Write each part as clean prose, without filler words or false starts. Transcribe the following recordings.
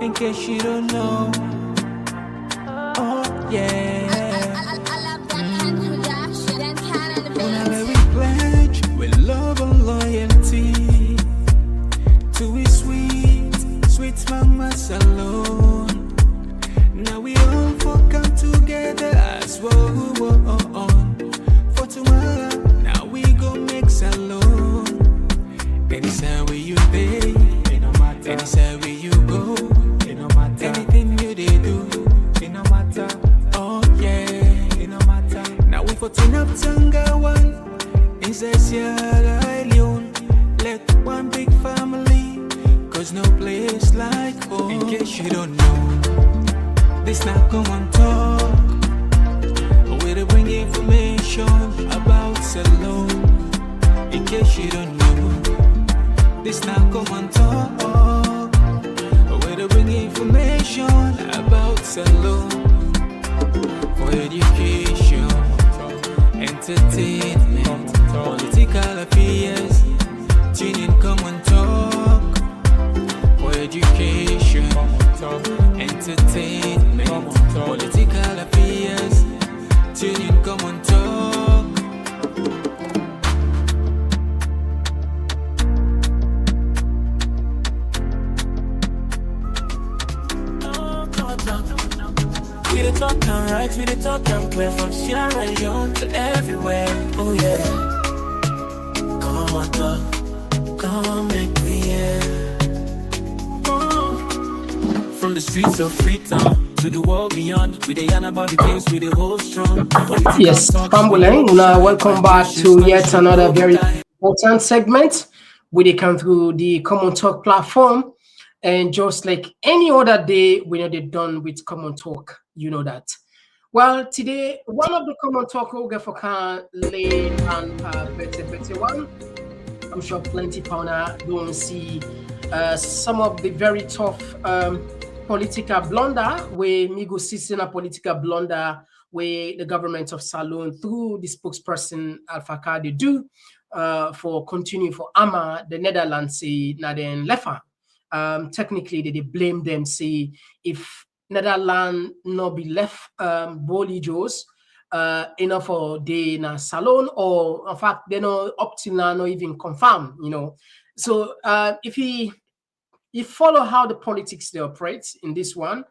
in case you don't know. Oh yeah. Whenever we pledge with love and loyalty to we sweet mama alone. Now we all come together as one. For tomorrow, now we go make salon. Anytime where you day, it no matter. Anytime where you go, it no matter. Anything you they do, it no matter. Oh yeah, it no matter. Now we for turn up Tanga one. Inside Sierra Leone, let one big family. Cause no place like home. In case you don't know, this now Komon-Tok. Where they bring information about Salon. In case you don't know, this now Komon-Tok. Where they bring information about Salon. For education, entertainment, political affairs. Tune in Komon-Tok. For education, entertainment, political affairs. Tune in Komon-Tok. We the talk and right, we the talk and clear from Sierra Leone to everywhere. Oh yeah. Komon-Tok, come make me hear. From the streets of Freetown to the world beyond, with the yarn about the things we the whole strong. Yes, Pambulang, welcome back to yet another very important segment. We come through the Komon-Tok platform, and just like any other day, we know they're done with Komon-Tok. You know that. Well, today one of the Komon-Tok will get for can lay and better one. I'm sure plenty powder don't see some of the very tough political blunder where Migo sees in a political blunder where the government of Salon through the spokesperson Alpha they do for continue for AMA, the Netherlands say Naden Lefa. Technically they blame them, say if Netherlands not be left Bolijos enough for the na Salon, or in fact they know up till now not even confirmed, you know. So if you follow how the politics they operate in this one,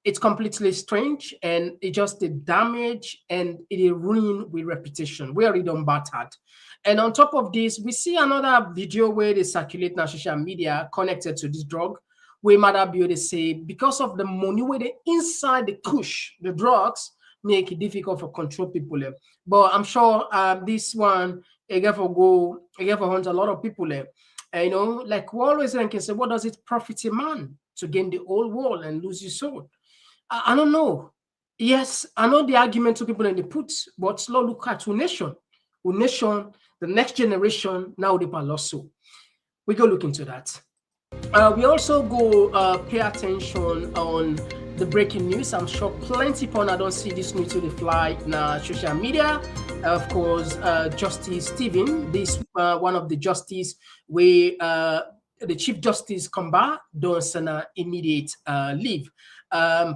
it's completely strange and it just a damage and it a ruin with reputation. We already done battered. And on top of this, we see another video where they circulate on social media connected to this drug, where Mother be able to say because of the money where they inside the kush, the drugs make it difficult for control people. But I'm sure this one it get for hunt a lot of people. You know, like we always can say, what does it profit a man to gain the whole world and lose his soul? I don't know. Yes, I know the argument to people in the put, but slow look at our nation, the next generation now they are lost. So we go look into that. We also go pay attention on the breaking news. I'm sure plenty people I don't see this news to the fly na social media. Of course, Justice Stephen, this one of the justice where the Chief Justice Kamba does an immediate leave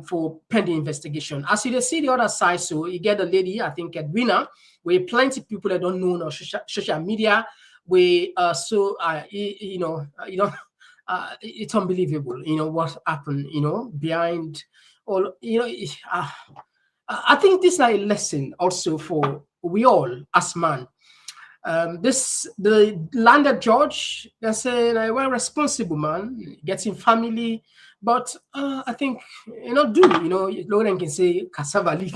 for pending investigation. As you see the other side, so you get a lady, I think Edwina, where plenty of people that don't know on social media, where you know, it's unbelievable, you know, what happened, you know, behind all, you know, I think this is a lesson also for we all as man. The landed judge, they say, like, well, responsible man, getting family, but I think, you know, Lauren can say cassava leaf.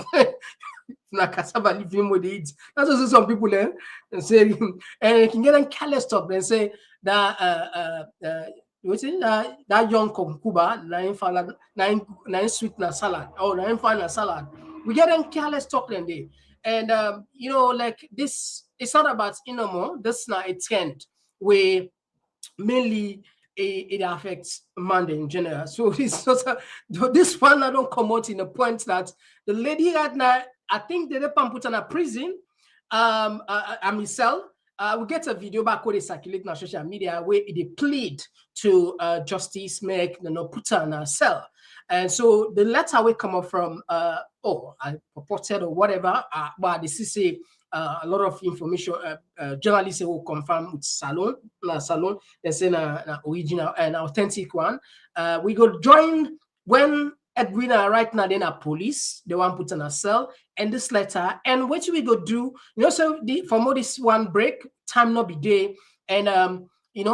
Na cassava leaf with it. That's also some people there and say, and you can get them careless stuff and say that that young Kuba, nine sweet na salad, or nine fine na salad. We get them careless talk then day. And you know, like this, it's not about more. This is not a trend where mainly it affects man in general. So it's just this one I don't come out in the point that the lady right now, I think they put in a prison, a cell, we get a video back where they circulate on social media where they plead to justice make put her in a cell. And so the letter will come up from I purported or whatever, but this is a lot of information. Journalists will confirm with Salon, they say an original and authentic one. We go join when Edwina right now then a police, they want put in a cell, and this letter, and what we go do, so for more this one break, time not be day, and we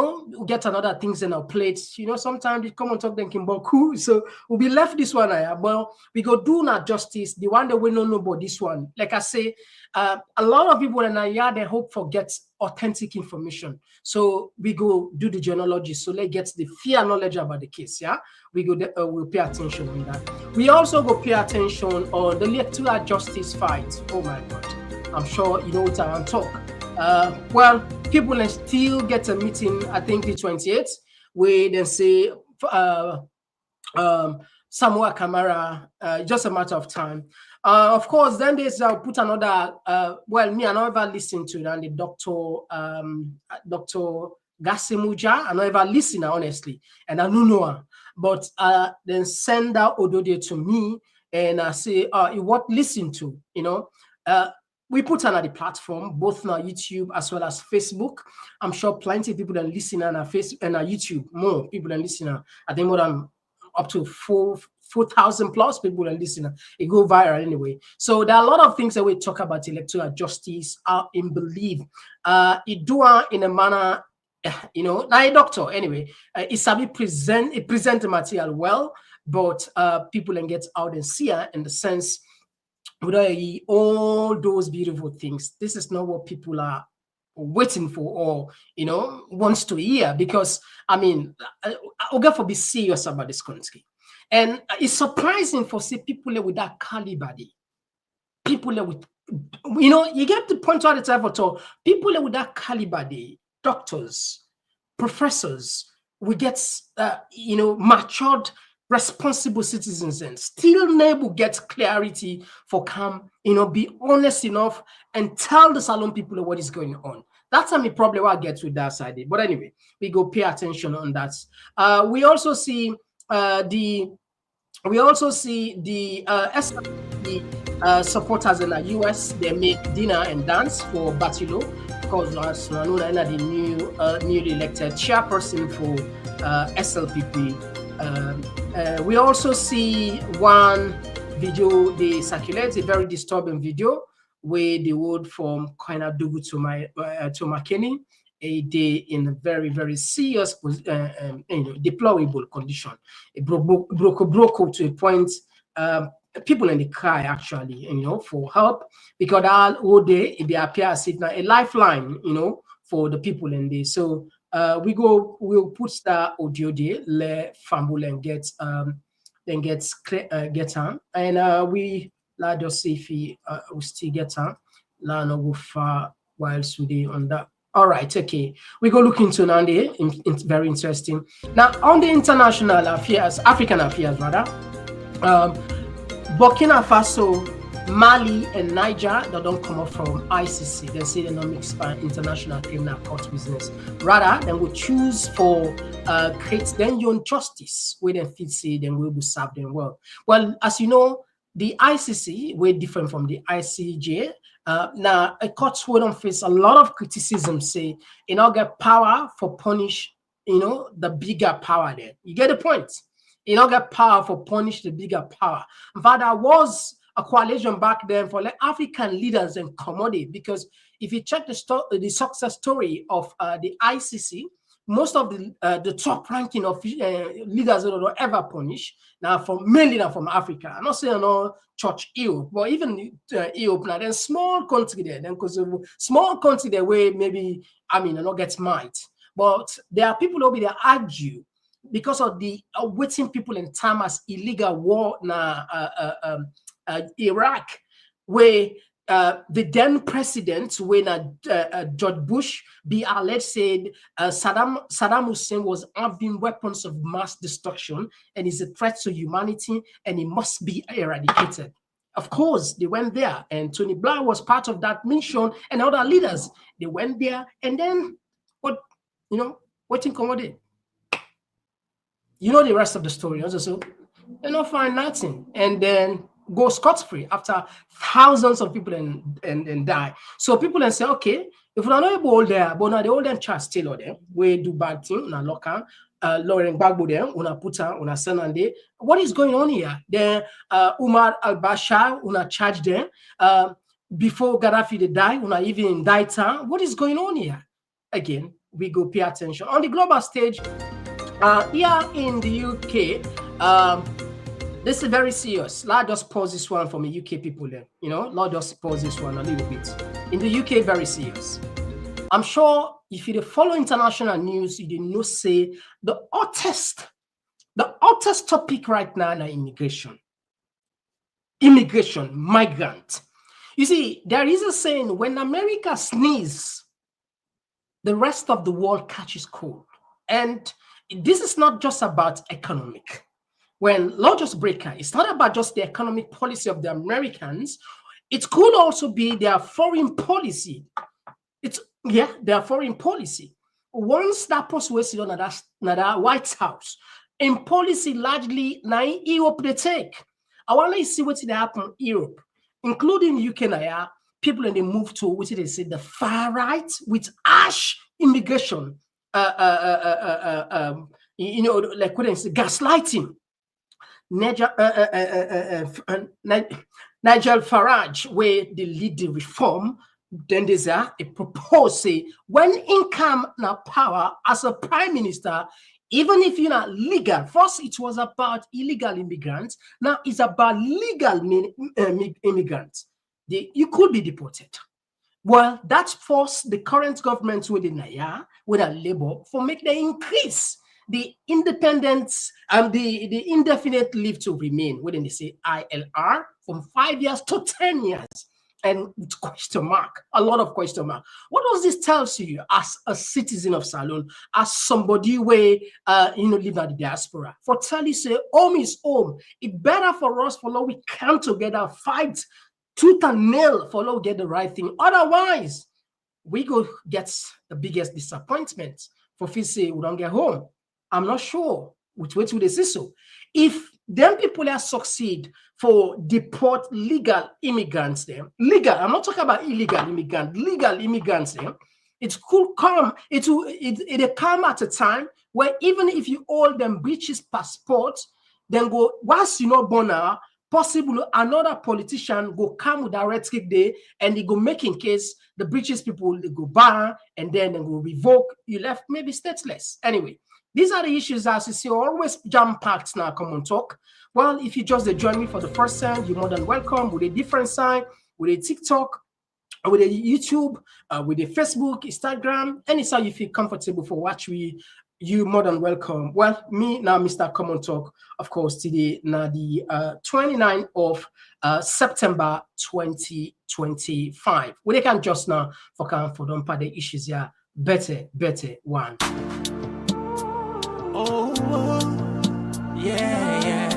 get another things in our plates. Sometimes we come and talk then Kimboku, so we'll be left this one. Well, we go do not justice, the one that we don't know about this one. Like I say, a lot of people in our yard, they hope for get authentic information. So we go do the genealogy, so they get the fair knowledge about the case. Yeah, we go we'll pay attention on that. We also go pay attention on the electoral justice fight. Oh my God, I'm sure you know what I'm talking. Well, people still get a meeting, I think the 28th, where they say Samuel Kamara, just a matter of time. Of course, then there's put another, well, me, I never listened to that, the Dr. Gasemuja, I never listen, honestly, and I don't know her. But then send out Odode to me, and I say, what listen to, we put another platform, both on YouTube as well as Facebook. I'm sure plenty of people that listen on our Facebook and our YouTube, more people that listen. I think more than up to 4,000 plus people that listen. It go viral anyway. So there are a lot of things that we talk about electoral justice, in belief. It do in a manner, now a doctor anyway. It sabi present the material well, but people can get out and see it in the sense. All those beautiful things. This is not what people are waiting for or wants to hear, because I mean, I'll get for be serious about this country. And it's surprising for say people with that caliber, people with you get to point out the time for people with that caliber, doctors, professors, we get matured, responsible citizens, and still never get clarity for be honest enough and tell the Salon people what is going on. That's a problem I get with that side. But anyway, we go pay attention on that. We also see the supporters in the US. They make dinner and dance for Batilo, because the newly elected chairperson for SLPP. We also see one video they circulate, a very disturbing video where the word from Koinadugu to Makeni, a day in a very, very serious, deplorable condition. It broke up to a point. People in the cry actually, for help, because all day it appear as if now a lifeline, for the people in there. So we'll put the audio there, let Fambul and get on, and we just see if we still get on. La no go far whilst today on that. All right, okay. We go look into now there. It's very interesting. Now on the international affairs, African affairs rather, Burkina Faso, Mali, and Niger, they don't come up from ICC. They say they don't mix by International Criminal Court business. Rather, they will choose for create their own justice, where they feel say then we will serve them well. Well, as you know, the ICC we're different from the ICJ. Now, a court will don't face a lot of criticism. Say, get power for punish, the bigger power there. You get the point? Get power for punish the bigger power. In fact, there was a coalition back then for African leaders and commodity, because if you check the success story of the ICC, most of the top ranking of leaders that don't ever punish now mainly from Africa. I'm not saying church Europe, but even Europe now, then small country there, then because small country there where maybe not get might, but there are people who will argue because of the waiting people in time as illegal war now. Iraq, where the then president, when George Bush be alleged said Saddam Hussein was having weapons of mass destruction and is a threat to humanity and it must be eradicated. Of course, they went there, and Tony Blair was part of that mission, and other leaders. They went there, and then what in commodity? You know the rest of the story. Also, they don't find nothing, and then go scot-free after thousands of people and die. So people then say, okay, if we're not able there, but now the olden charge still on them, we do bad thing, na local. Lauren Gbagbo there, una puta, una senande. What is going on here? Then Umar al-Bashir, una charge them. Before Gaddafi they die, una even indict her. What is going on here? Again, we go pay attention. On the global stage, here in the UK, this is very serious. Let's just pause this one for me, UK people then. Let's just pause this one a little bit. In the UK, very serious. I'm sure if you follow international news, you didn't know say the hottest topic right now is immigration. Immigration, migrant. You see, there is a saying, when America sneezes, the rest of the world catches cold. And this is not just about economic. When law just breaker, it's not about just the economic policy of the Americans. It could also be their foreign policy. Their foreign policy. Once that post was on that White House, in policy largely now Europe they take. I want to see what happen in Europe, including UK. People in the move to which they say the far right with harsh immigration. Like what they say, gaslighting. Nigel Farage, where they lead the reform. Then there's a proposal say when income now power as a prime minister, even if you're not legal. First, it was about illegal immigrants. Now it's about legal immigrants. You could be deported. Well, that forced the current government with the Labour for make the increase the independence and the indefinite leave to remain, when they say ILR, from 5 years to 10 years. And question mark, a lot of question mark. What does this tell you as a citizen of Salon, as somebody where live in the diaspora? For tell you say home is home. It's better for us for we come together, fight tooth and nail for we get the right thing. Otherwise, we go get the biggest disappointment. For if say we don't get home, I'm not sure which way to they say so. If them people are succeed for deport legal immigrants them. Legal, I'm not talking about illegal immigrants, legal immigrants them. It could come, it come at a time where even if you hold them British passport, then go, once you know born possible another politician go come with a red kick day and they go make in case the British people they go ban and then they go revoke, you left maybe stateless. Anyway. These are the issues as you see always jam-packed now. Komon-Tok. Well, if you just join me for the first time, you're more than welcome with a different sign, with a TikTok, with a YouTube, with a Facebook, Instagram, anytime you feel comfortable for watch you more than welcome. Well, me now, Mr. Komon-Tok, of course, today now the 29th of September 2025. We can just now for them part the issues here. Better one. Oh, yeah.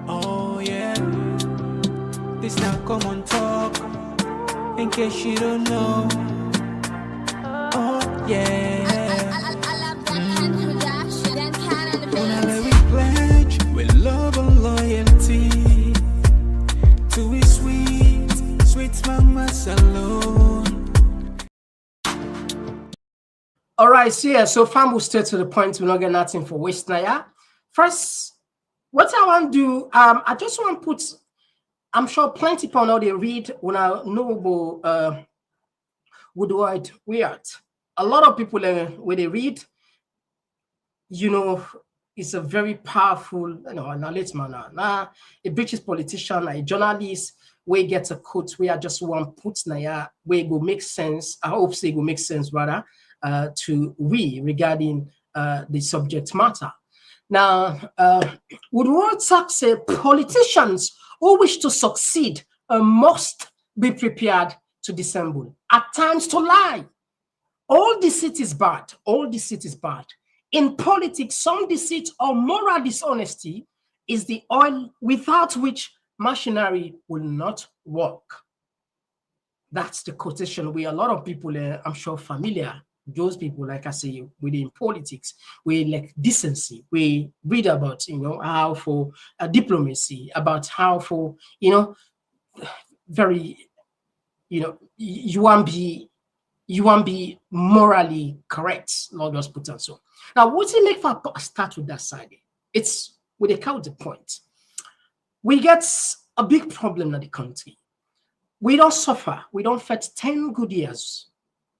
Oh, yeah. This now Komon-Tok. In case you don't know. Oh, yeah. Whenever we pledge with love and loyalty to a sweet mama salon. All right, so fam will straight to the point. We're not getting nothing for waste now. First, what I want to do, I just want to put, I'm sure plenty people know they read when I know about withdrawal. A lot of people when they read, it's a very powerful, knowledge man. Now, a British politician, a journalist, where gets a quote where I just want to put now where it will make sense. I hope it will make sense rather. To we regarding the subject matter. Now, Woodward Sachs say politicians who wish to succeed must be prepared to dissemble, at times to lie. All deceit is bad. All deceit is bad. In politics, some deceit or moral dishonesty is the oil without which machinery will not work. That's the quotation where a lot of people, I'm sure, familiar. Those people, like I say, within politics, we like decency. We read about, how for diplomacy, about how for, very, you want to be morally correct. Lord just put on so. Now, what's it make for start with that side? It's with a counter point. We get a big problem in the country. We don't suffer. We don't fight 10 good years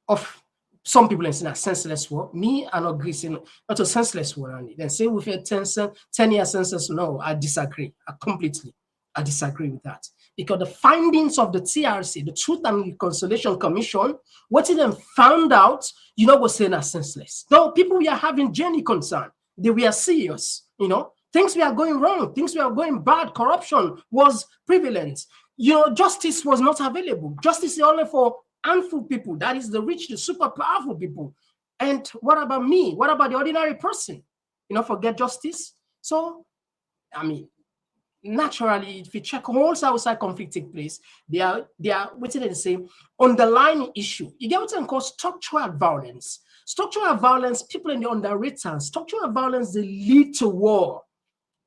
of some people in a senseless war. Me, I'm not agreeing not a senseless war only. Then say we've had 10 years senseless. No, I disagree. I disagree with that. Because the findings of the TRC, the Truth and Reconciliation Commission, what it then found out, was saying are senseless. Though people we are having genuine concern, we are serious, things we are going wrong, things we are going bad, corruption was prevalent. Justice was not available. Justice is only for handful people. That is the rich, the super powerful people. And what about me? What about the ordinary person? Forget justice. So, naturally, if you check all outside conflict take place, they are what did they say? Underlying issue. You get what I call structural violence. Structural violence, people in the underrated. Structural violence, they lead to war.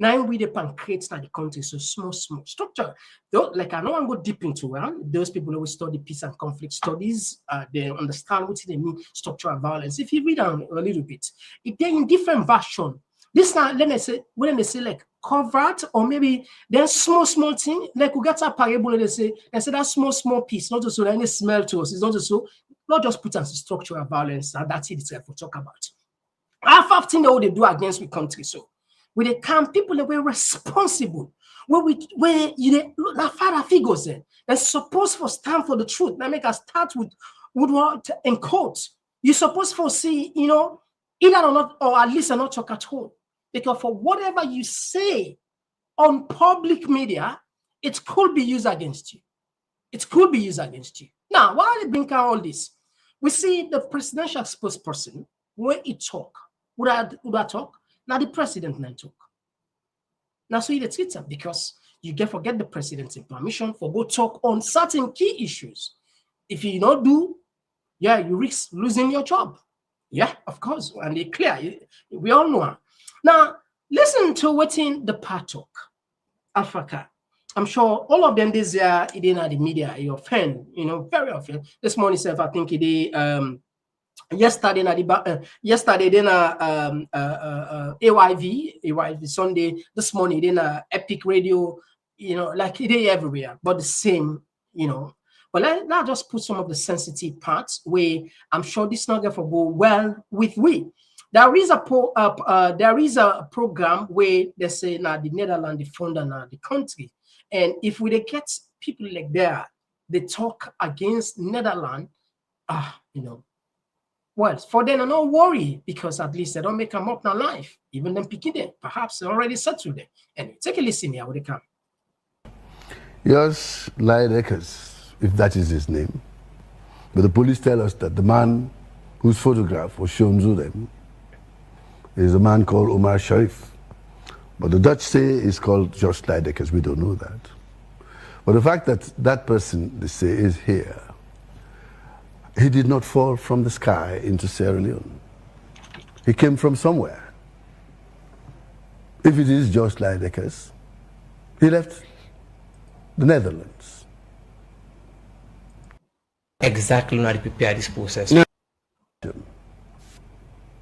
Now we the pancreas in the country, so small structure. Though, like I know I'm go deep into it. Those people who study peace and conflict studies, they understand what they mean structural violence. If you read on a little bit, if they're in different version. This now, let me say, when they say like covert, or maybe there's small thing, like we got a parable, they say that small piece, not just any smell to us, it's not just so, not just put as structural violence, and that's it itself we talk about. Half of thing they do against the country, so with the camp people that were responsible, where the father figures in, they're supposed to stand for the truth. Now make us start with what in quotes. You're supposed to see, either or not, or at least not talk at all. Because for whatever you say on public media, it could be used against you. It could be used against you. Now, why are they bring out all this? We see the presidential spokesperson, when he talk, would I talk? Now the president then talk. Now so it's Twitter because you forget the president's permission for go talk on certain key issues. If you not do, you risk losing your job. Yeah, of course. And it's clear. We all know. Now, listen to what's in the part talk. Africa. I'm sure all of them this year, it in the media, your friend, very often. This morning, self, I think it yesterday then AYV Sunday, this morning then Epic Radio, like it is everywhere, but the same, But let's just put some of the sensitive parts where I'm sure this not going to go well with we. There is a program where they say now the Netherlands, the fund and the country, and if we get people like that, they talk against Netherlands, well, for them, no worry, because at least they don't make them up in life. Even them picking them, perhaps they already settled them. And take a listen here, how they come. Yes, Lideckers, if that is his name. But the police tell us that the man whose photograph was shown to them is a man called Omar Sharif. But the Dutch say is called Josh Lideckers. We don't know that. But the fact that that person, they say, is here, he did not fall from the sky into Sierra Leone. He came from somewhere. If it is Josh Lideckers, he left the Netherlands. Exactly how to prepare this process.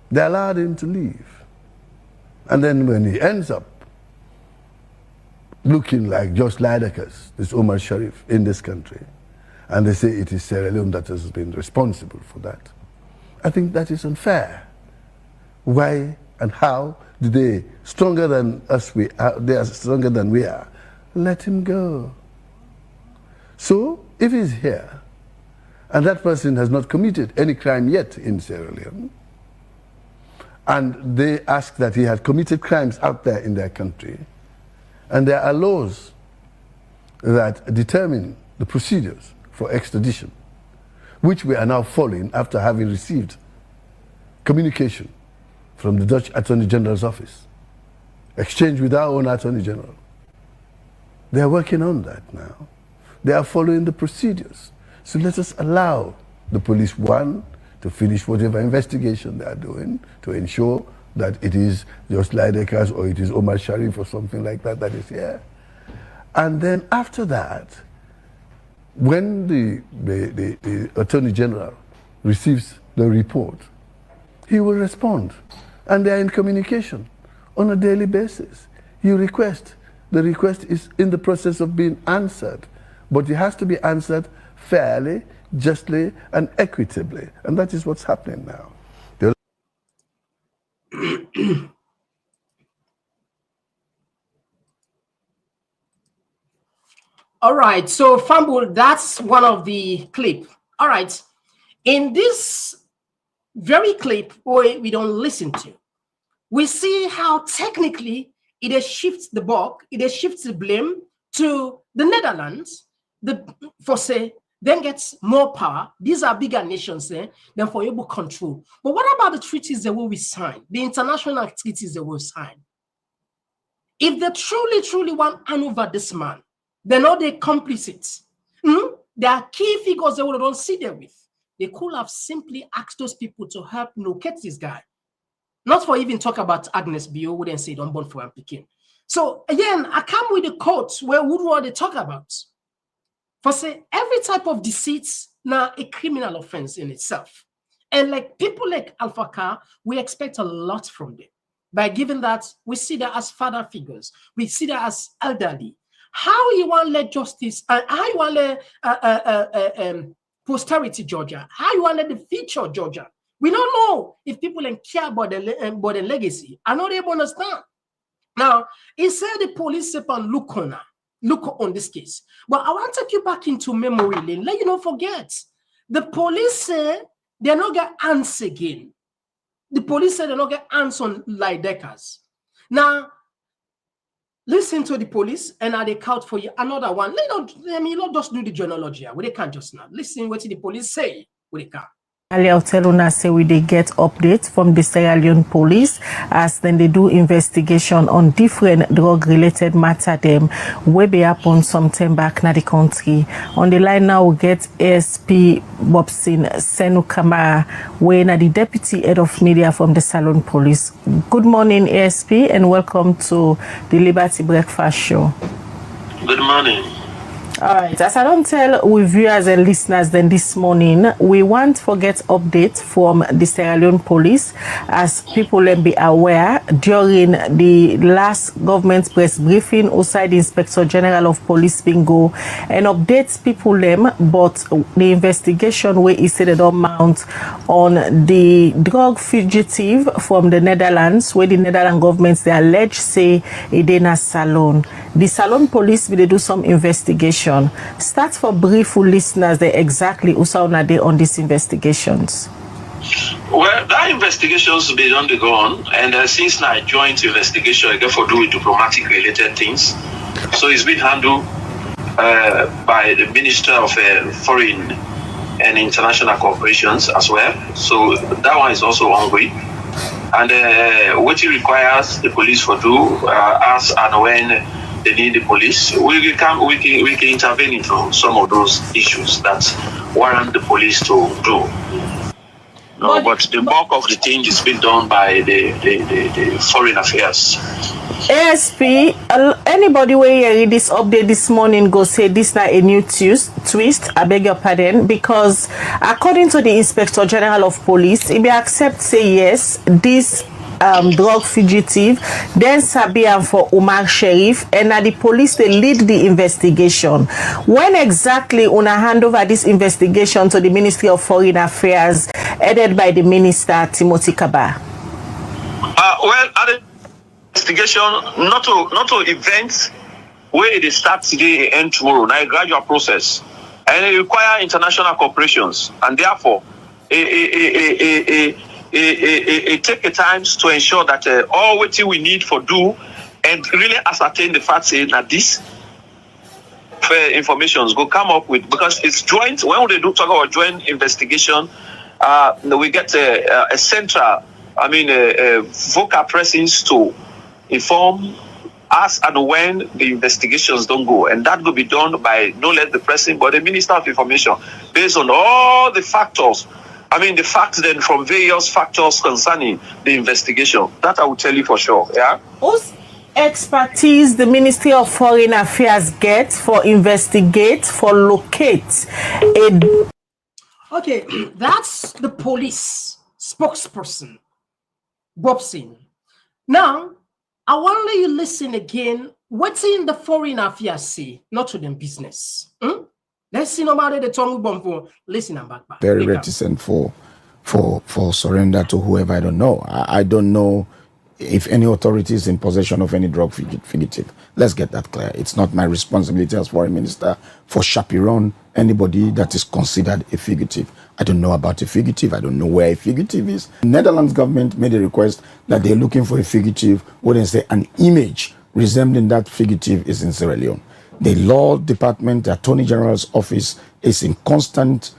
They allowed him to leave. And then when he ends up looking like Josh Lideckers, this Omar Sharif, in this country, and they say it is Sierra Leone that has been responsible for that, I think that is unfair. Why and how do they, stronger than us, they are stronger than we are, let him go. So if he's here, and that person has not committed any crime yet in Sierra Leone, and they ask that he had committed crimes out there in their country, and there are laws that determine the procedures for extradition, which we are now following after having received communication from the Dutch Attorney General's office, exchanged with our own Attorney General. They are working on that now. They are following the procedures. So let us allow the police, one, to finish whatever investigation they are doing to ensure that it is just Lydekas or it is Omar Sharif or something like that that is here. And then after that, when the Attorney General receives the report, he will respond. And they are in communication on a daily basis. You request. The request is in the process of being answered. But it has to be answered fairly, justly, and equitably. And that is what's happening now. All right, so Fambul, that's one of the clip. All right, in this very clip we don't listen to, we see how technically it shifts the buck, it shifts the blame to the Netherlands, for say, then gets more power. These are bigger nations than for able control. But what about the treaties that we sign, the international treaties that we sign? If they truly want hand over this man, they're not the complicit. There are key figures that we don't see there with. They could have simply asked those people to help locate this guy. Not for even talk about Agnes Bio, wouldn't say don't born for him picking. So again, I come with the quotes where what they talk about. For say every type of deceit now a criminal offense in itself. And like people like Alpha Car, we expect a lot from them. By giving that, we see that as father figures, we see that as elderly. How you want to let justice, how you want to let posterity Georgia, how you want to let the future Georgia. We don't know if people care about the legacy. I know they understand. Now, he said the police upon look on this case. But I want to take you back into memory lane. Let you not forget. The police say they're not going to answer again. The police say they're not going to answer on Lydekas. Now, listen to the police and they count for you another one. Let me not just do the journalogy. They can't just now. Listen what the police say. They can't. Earlier, tell us say we they get updates from the Sierra Leone police as then they do investigation on different drug-related matter them way be happen sometime back in the country. On the line now we get ASP Bobsin Senukama, where the deputy head of media from the Salon Police. Good morning, ASP, and welcome to the Liberty Breakfast Show. Good morning. All right, as I don't tell with viewers and listeners, then this morning we want to get update from the Sierra Leone police as people will be aware during the last government press briefing outside the Inspector General of Police bingo and updates people them, but the investigation where he said they don't mount on the drug fugitive from the Netherlands, where the Netherlands government they allege say it in a salon. The Salon police will do some investigation. Start for brief for listeners the exactly Usauna day on these investigations. Well, that investigations been undergone, and since I joined the investigation, I get for doing diplomatic related things. So it's been handled by the Minister of Foreign and International Cooperations as well. So that one is also ongoing. And what it requires the police for do as and when they need the police, we can intervene into some of those issues that warrant the police to do. No, but the bulk of the thing is being done by the foreign affairs. ASP, anybody where you read this update this morning go say this not a new twist, I beg your pardon, because according to the Inspector General of Police, if you accept say yes, this drug fugitive, then Sabian for Omar Sharif, and the police they lead the investigation. When exactly una hand over this investigation to the Ministry of Foreign Affairs, headed by the Minister Timothy Kaba? Well, at the investigation, not to events where they start today and end tomorrow. Now a gradual process, and it require international cooperations, and therefore it take a time to ensure that all what we need for do and really ascertain the facts that this informations go come up with, because it's joint. When they do talk about joint investigation, we get a central, vocal presence to inform as and when the investigations don't go. And that will be done by no less the President, but the Minister of Information, based on all the factors. I mean, the facts then from various factors concerning the investigation. That I will tell you for sure, yeah? Whose expertise the Ministry of Foreign Affairs gets for investigate, for locate a... Okay, that's the police spokesperson, Bobson. Now, I want to let you listen again. What's in the foreign affairs say, not to them business. Let's see nobody the tongue bomb for listen and back. Very reticent for surrender to whoever. I don't know. I don't know if any authority is in possession of any drug fugitive. Let's get that clear. It's not my responsibility as foreign minister for chaperone anybody that is considered a fugitive. I don't know about a fugitive. I don't know where a fugitive is. The Netherlands government made a request that they're looking for a fugitive, wouldn't say an image resembling that fugitive is in Sierra Leone. The law department, the Attorney General's office is in constant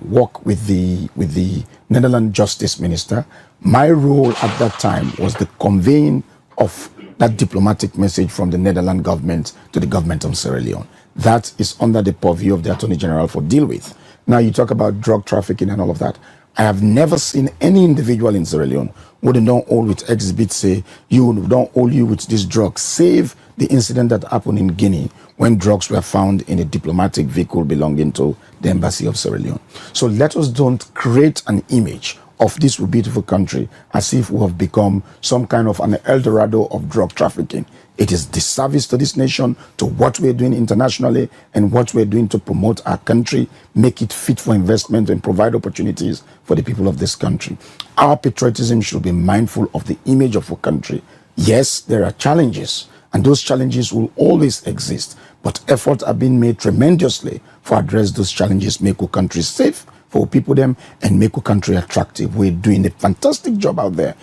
work with the Netherlands Justice Minister. My role at that time was the conveying of that diplomatic message from the Netherlands government to the government of Sierra Leone. That is under the purview of the Attorney General for deal with. Now you talk about drug trafficking and all of that. I have never seen any individual in Sierra Leone who don't hold with exhibits say, you don't hold you with this drug, save the incident that happened in Guinea when drugs were found in a diplomatic vehicle belonging to the embassy of Sierra Leone. So let us don't create an image of this beautiful country as if we have become some kind of an El Dorado of drug trafficking. It is disservice to this nation, to what we're doing internationally and what we're doing to promote our country, make it fit for investment and provide opportunities for the people of this country. Our patriotism should be mindful of the image of our country. Yes, there are challenges, and those challenges will always exist, but efforts are being made tremendously for address those challenges, make our country safe for people them, and make our country attractive. We're doing a fantastic job out there.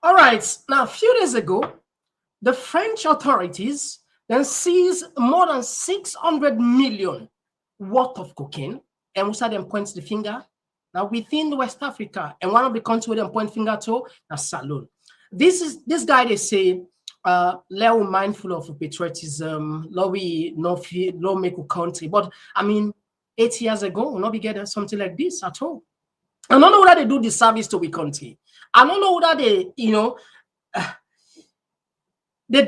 All right, now a few days ago, the French authorities then seized more than 600 million worth of cocaine, and we saw them point the finger. Now within West Africa, and one of the countries where they point finger to, that's Salon. This guy, they say, Leo mindful of patriotism, law we no fear, law make a country. But I mean, 8 years ago, we'll not be getting something like this at all. I don't know whether they do the service to we country. I don't know whether they, you know, they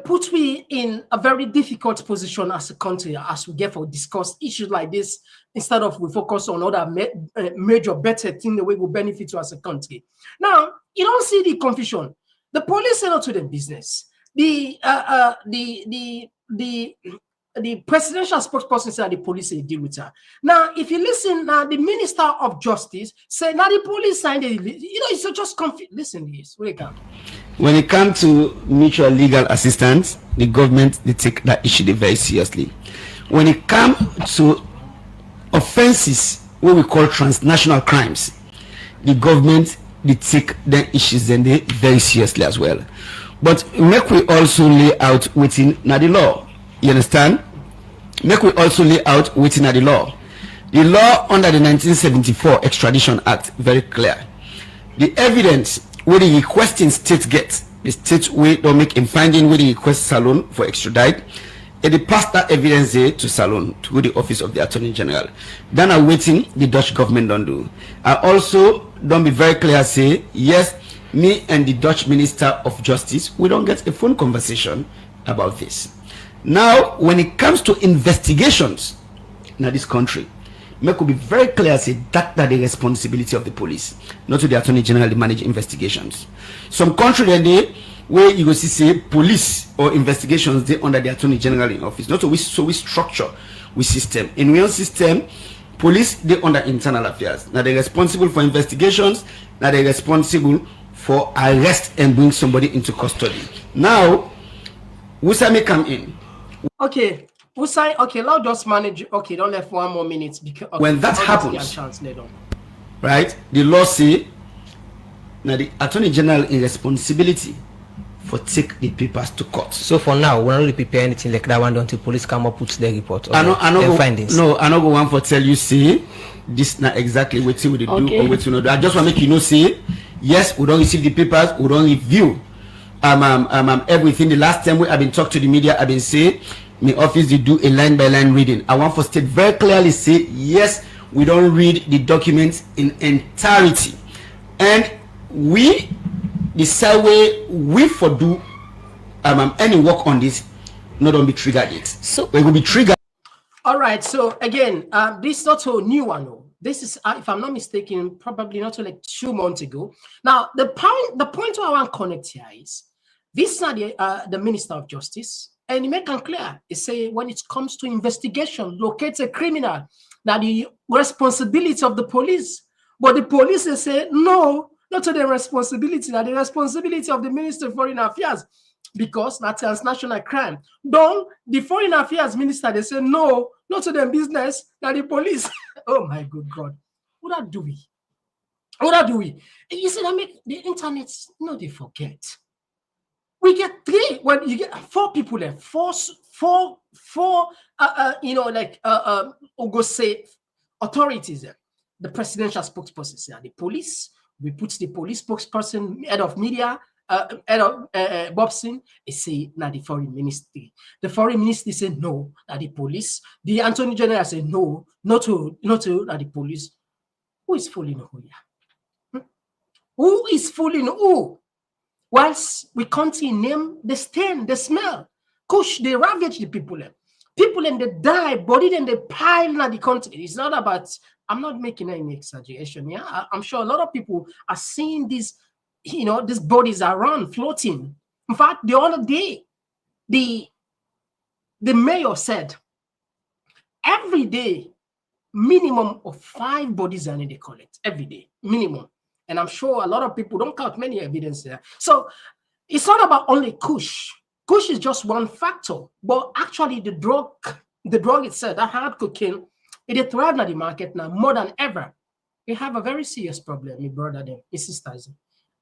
put me in a very difficult position as a country as we get for discuss issues like this instead of we focus on other major better thing the way we benefit to as a country. Now you don't see the confusion. The police are not to the business. The presidential spokesperson said the police say deal with her. Now, if you listen, now the Minister of Justice said now the police signed it. You know, it's just confused. Listen to this. When it comes to mutual legal assistance, the government they take that issue very seriously. When it comes to offenses, what we call transnational crimes, the government they take the issues then they very seriously as well. But make we also lay out within the law. You understand? Make we also lay out within the law. The law under the 1974 Extradition Act very clear. The evidence where the requesting state gets, the state we don't make in finding where the request Salon for extradite, and they pass that evidence there to Salon, to the office of the Attorney General. Then I'm waiting, the Dutch government don't do. I also don't be very clear say, yes, me and the Dutch Minister of Justice, we don't get a phone conversation about this. Now, when it comes to investigations in this country, me could be very clear say that the responsibility of the police, not to the Attorney General to manage investigations. Some country then where you go see say police or investigations they under the Attorney General in office. Not so we structure with system. In real system, police they under internal affairs. Now they're responsible for investigations. Now they're responsible for arrest and bring somebody into custody. Now, Usa may come in. Okay. Okay, let's just manage. Okay, don't left 1 more minute because okay, when that happens, right? The law say now the Attorney General is responsibility for take the papers to court. So for now, we're not really prepare anything like that one until police come up with their report. I know findings. No, I know go one for tell you say this not exactly what you would do or what you know. I just want to make you know say yes, we don't receive the papers, we don't review. everything. The last time I've been talking to the media, I've been saying my office they do a line by line reading. I want for state very clearly say yes, we don't read the documents in entirety, and we decide way we for do any work on this, not on be triggered yet. So we will be triggered. All right. So again, this is not a new one. This is, if I'm not mistaken, probably not like 2 months ago. Now, the point I want to connect here is this is not the Minister of Justice, and he make it clear. He say when it comes to investigation, locate a criminal, that the responsibility of the police. But the police they say no, not to the responsibility, that the responsibility of the Minister of Foreign Affairs, because that's transnational crime. Don't the Foreign Affairs Minister they say no, not to their business, that the police. Oh my good God. What do we? What do we? You see, that make the internet, no, they forget. We get 3, when you get 4 people there, four, we'll go say authorities there. The presidential spokesperson say the police, we put the police spokesperson, head of media, head of Bobson, they say now the foreign ministry. The foreign ministry say no, that the police. The Attorney General say no, not to that the police. Who is fooling who here? Who is fooling who? Whilst we can't name the stain, the smell. Kush, they ravage the people. People and they die, body and they pile in the country. It's not about, I'm not making any exaggeration. Yeah, I'm sure a lot of people are seeing these, these bodies around floating. In fact, the other day, the mayor said every day, minimum of 5 bodies are needed to collect every day, minimum. And I'm sure a lot of people don't count many evidence there. So it's not about only kush. Kush is just one factor, but actually the drug itself, that hard cocaine, it is thriving at the market now more than ever. We have a very serious problem, my brother, them, my sisters.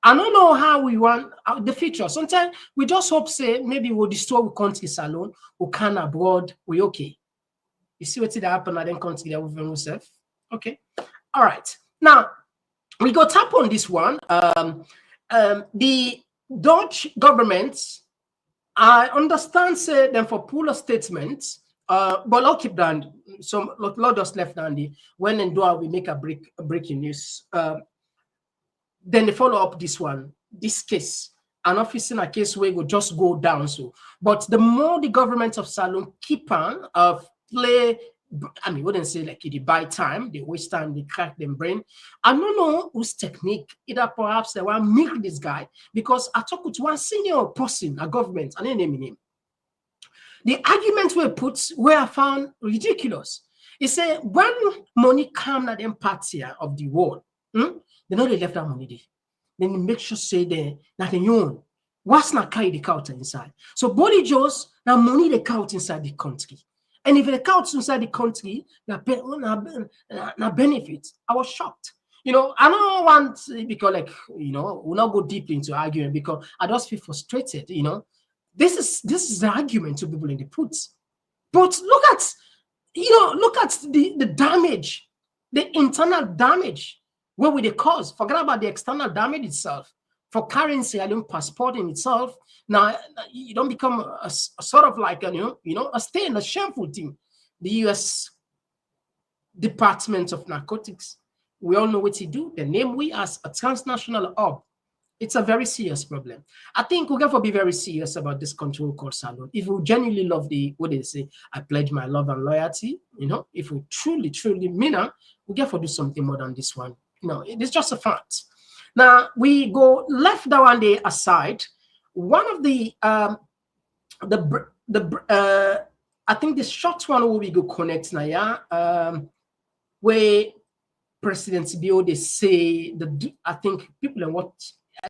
I don't know how we want the future. Sometimes we just hope, say, maybe we'll destroy the country alone, we can abroad, we okay. You see what's happened at them country that we've ourselves? Okay. All right. Now, we go tap on this one. The Dutch government, I understand, say them for pull statements, but I'll keep down. Some lot just left handy. When and do we make a breaking news? Then they follow up this one, this case. An office in a case where it will just go down. So, but the more the government of Salon keep on play. I mean, wouldn't say like they buy time, they waste time, they crack them brain. I don't know whose technique, either perhaps they want to milk this guy, because I talked with one senior person, a government, and I name him. The arguments were put were I found ridiculous. He said, when money come at them parts here of the world, they know they left that money there. Then they make sure say they that they own. What's not carry the count inside? So body just now money they count inside the country. And if it counts inside the country, na benefits. I was shocked. I don't want, because we'll not go deeply into arguing, because I just feel frustrated. This is the argument to people in the puts. But look at the damage, the internal damage. What will they cause? Forget about the external damage itself. For currency, I don't passport in itself. Now you don't become a sort of like a stain, a shameful thing. The U.S. Department of Narcotics, we all know what he do. The name we as a transnational hub. It's a very serious problem. I think we have to be very serious about this control called Salon. If we genuinely love what they say, I pledge my love and loyalty. If we truly mean it, we have to do something more than this one. It's just a fact. Now we go left that one day aside. One of the I think the short one will we go connect now, yeah. Where President Bio they say I think people and what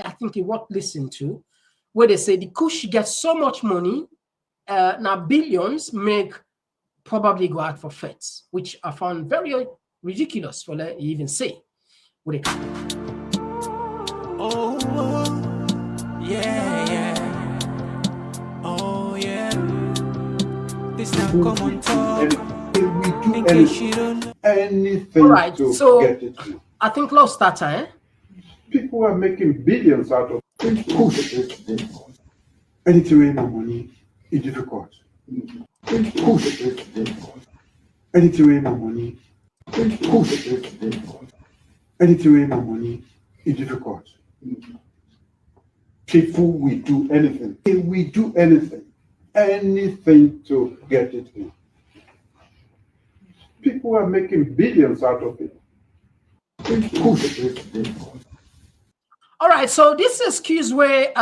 I think what listen to, where they say the kush gets so much money, now billions make probably go out for feds, which I found very ridiculous for them even say. What they yeah. Oh, yeah. This now Komon-Tok. We do anything all right, to so get it through. I think lost that time. People are making billions out of push. Anything with no money is difficult. Kush. Anything with no money. Kush. Anything with no money is difficult. People will do anything. They will do anything. Anything to get it in. People are making billions out of it. All right, so this excuse where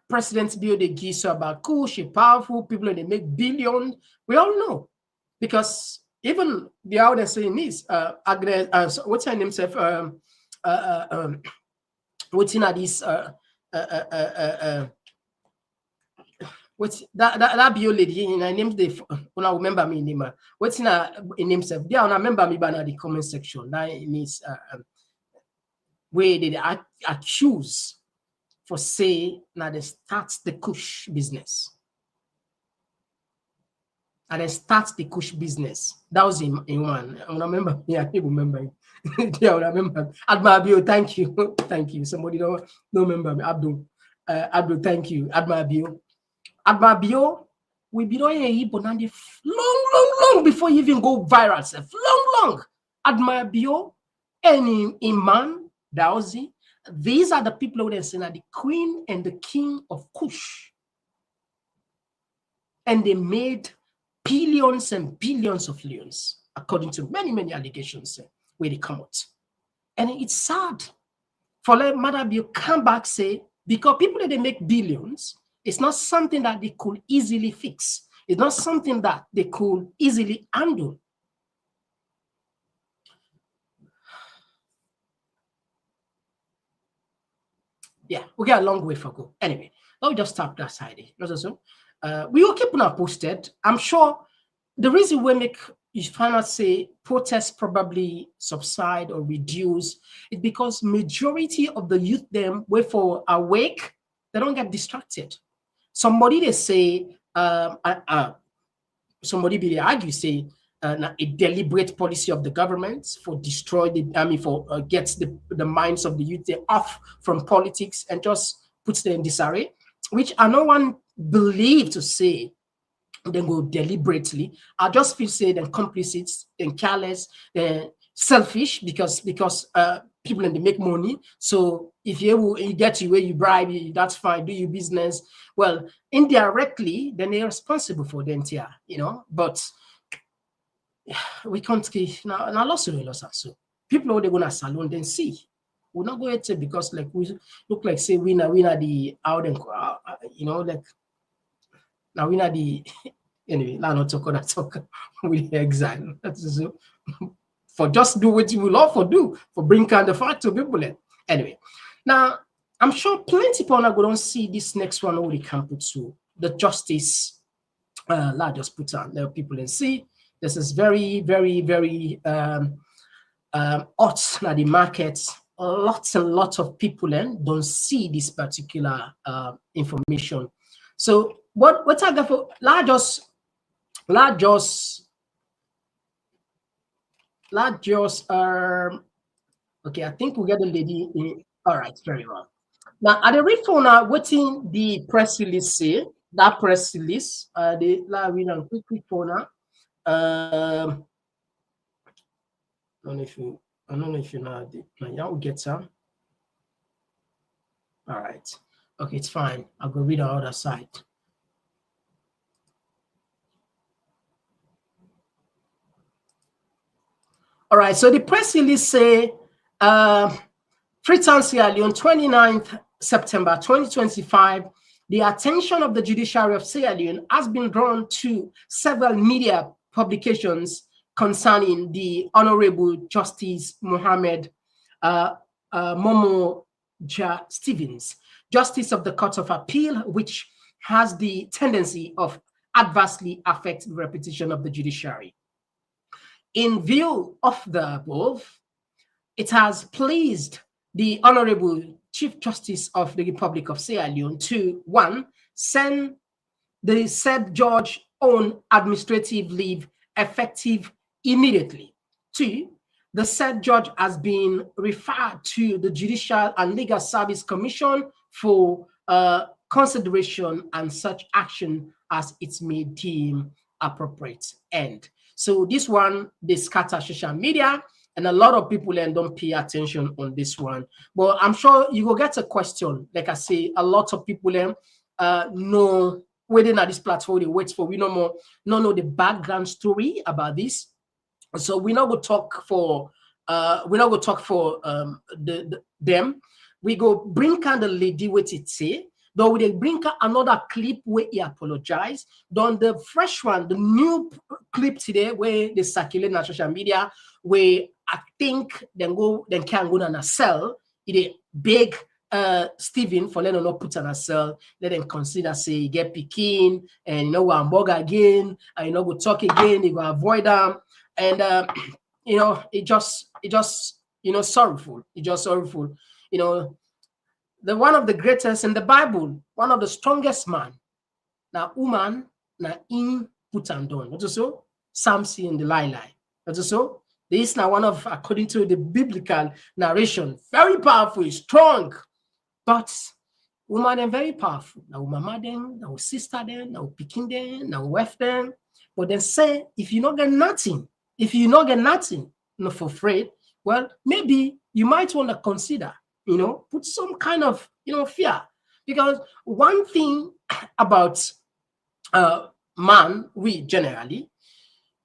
President Bill they give about kush, powerful people, they make billions. We all know, because even the other saying is Agnes, what's her name? What's in this? What's that Bill lady? In her name, they when I remember me name. What's in her name? They I remember me by the comment section. That means where they accuse for say now they start the kush business. And they start the kush business. That was in one. I remember. Yeah, I remember him. Yeah, I remember. Admabio, thank you. Thank you. Somebody don't remember me. Abdul, thank you. Admabio, we be doing a bonandi long before you even go viral. Long. Admabio, any Iman, Dawsi, these are the people who say the queen and the king of Kush. And they made billions and billions of leons, according to many allegations where they come out. And it's sad for let Mother Bill come back say, because people that they make billions, it's not something that they could easily fix. It's not something that they could easily handle. Yeah, we got a long way to go. Anyway, let me just stop that side. We will keep on posted. I'm sure the reason we make you find out say protests probably subside or reduce is because majority of the youth them wait for awake, they don't get distracted. Somebody they say somebody be argue say a deliberate policy of the government for destroy the army for gets the minds of the youth off from politics and just puts them in disarray, which I no one believe to say then go deliberately. I just feel say they're complicit and careless, selfish because people and they make money. So if you get you where you bribe, that's fine, do your business. Well, indirectly, then they're responsible for the entire, but we can't now lost so people they're gonna salon then see. We're not going to because like we look like say we are the out and like now we are the anyway, not talk with the exile. That's so for just do what you will love for do for bring kind of fact to people. Anyway, now I'm sure plenty people are going to see this next one already can put to the justice. Just put on there people and see. This is very hot now the market. Lots and lots of people don't see this particular information. So what I got for okay, I think we got the lady in. All right, very well. Now at the refund now waiting the press release say that press release the read on quick phone now. I don't know if you know now we'll get some. All right. Okay, it's fine. I'll go read the other side. All right, so the press release say Freetown Sierra Leone, 29th September 2025, the attention of the judiciary of Sierra Leone has been drawn to several media publications concerning the Honorable Justice Mohammed Momo Ja Stevens, Justice of the Court of Appeal, which has the tendency of adversely affect the reputation of the judiciary. In view of the above, it has pleased the Honorable Chief Justice of the Republic of Sierra Leone to 1. Send the said judge on administrative leave effective immediately. 2. The said judge has been referred to the Judicial and Legal Service Commission for consideration and such action as it may deem appropriate. End. So this one, they scatter social media, and a lot of people then don't pay attention on this one. But I'm sure you will get a question. Like I say, a lot of people then know waiting at this platform, they wait for we no know the background story about this. So we're not gonna talk for them. We go bring kind of lady what it say. Though we bring another clip where he apologize. Then the fresh one, the new clip today where they circulate on social media, where I think then can go on a cell. It a big Stephen for letting not put on a cell. Let them consider say get picking and go and bug again, and go talk again. They go avoid them, and it just sorrowful. It just sorrowful. The one of the greatest in the Bible, one of the strongest man. Now, woman, now in put and done. What so? Samson and Delilah. What so? This is now one of, according to the biblical narration, very powerful, strong. But woman then very powerful. Now, mama then, now sister then, now picking then, now wife then. But then say, if you not get nothing, not for afraid, well, maybe you might want to consider. Put some kind of, fear. Because one thing about man, we generally,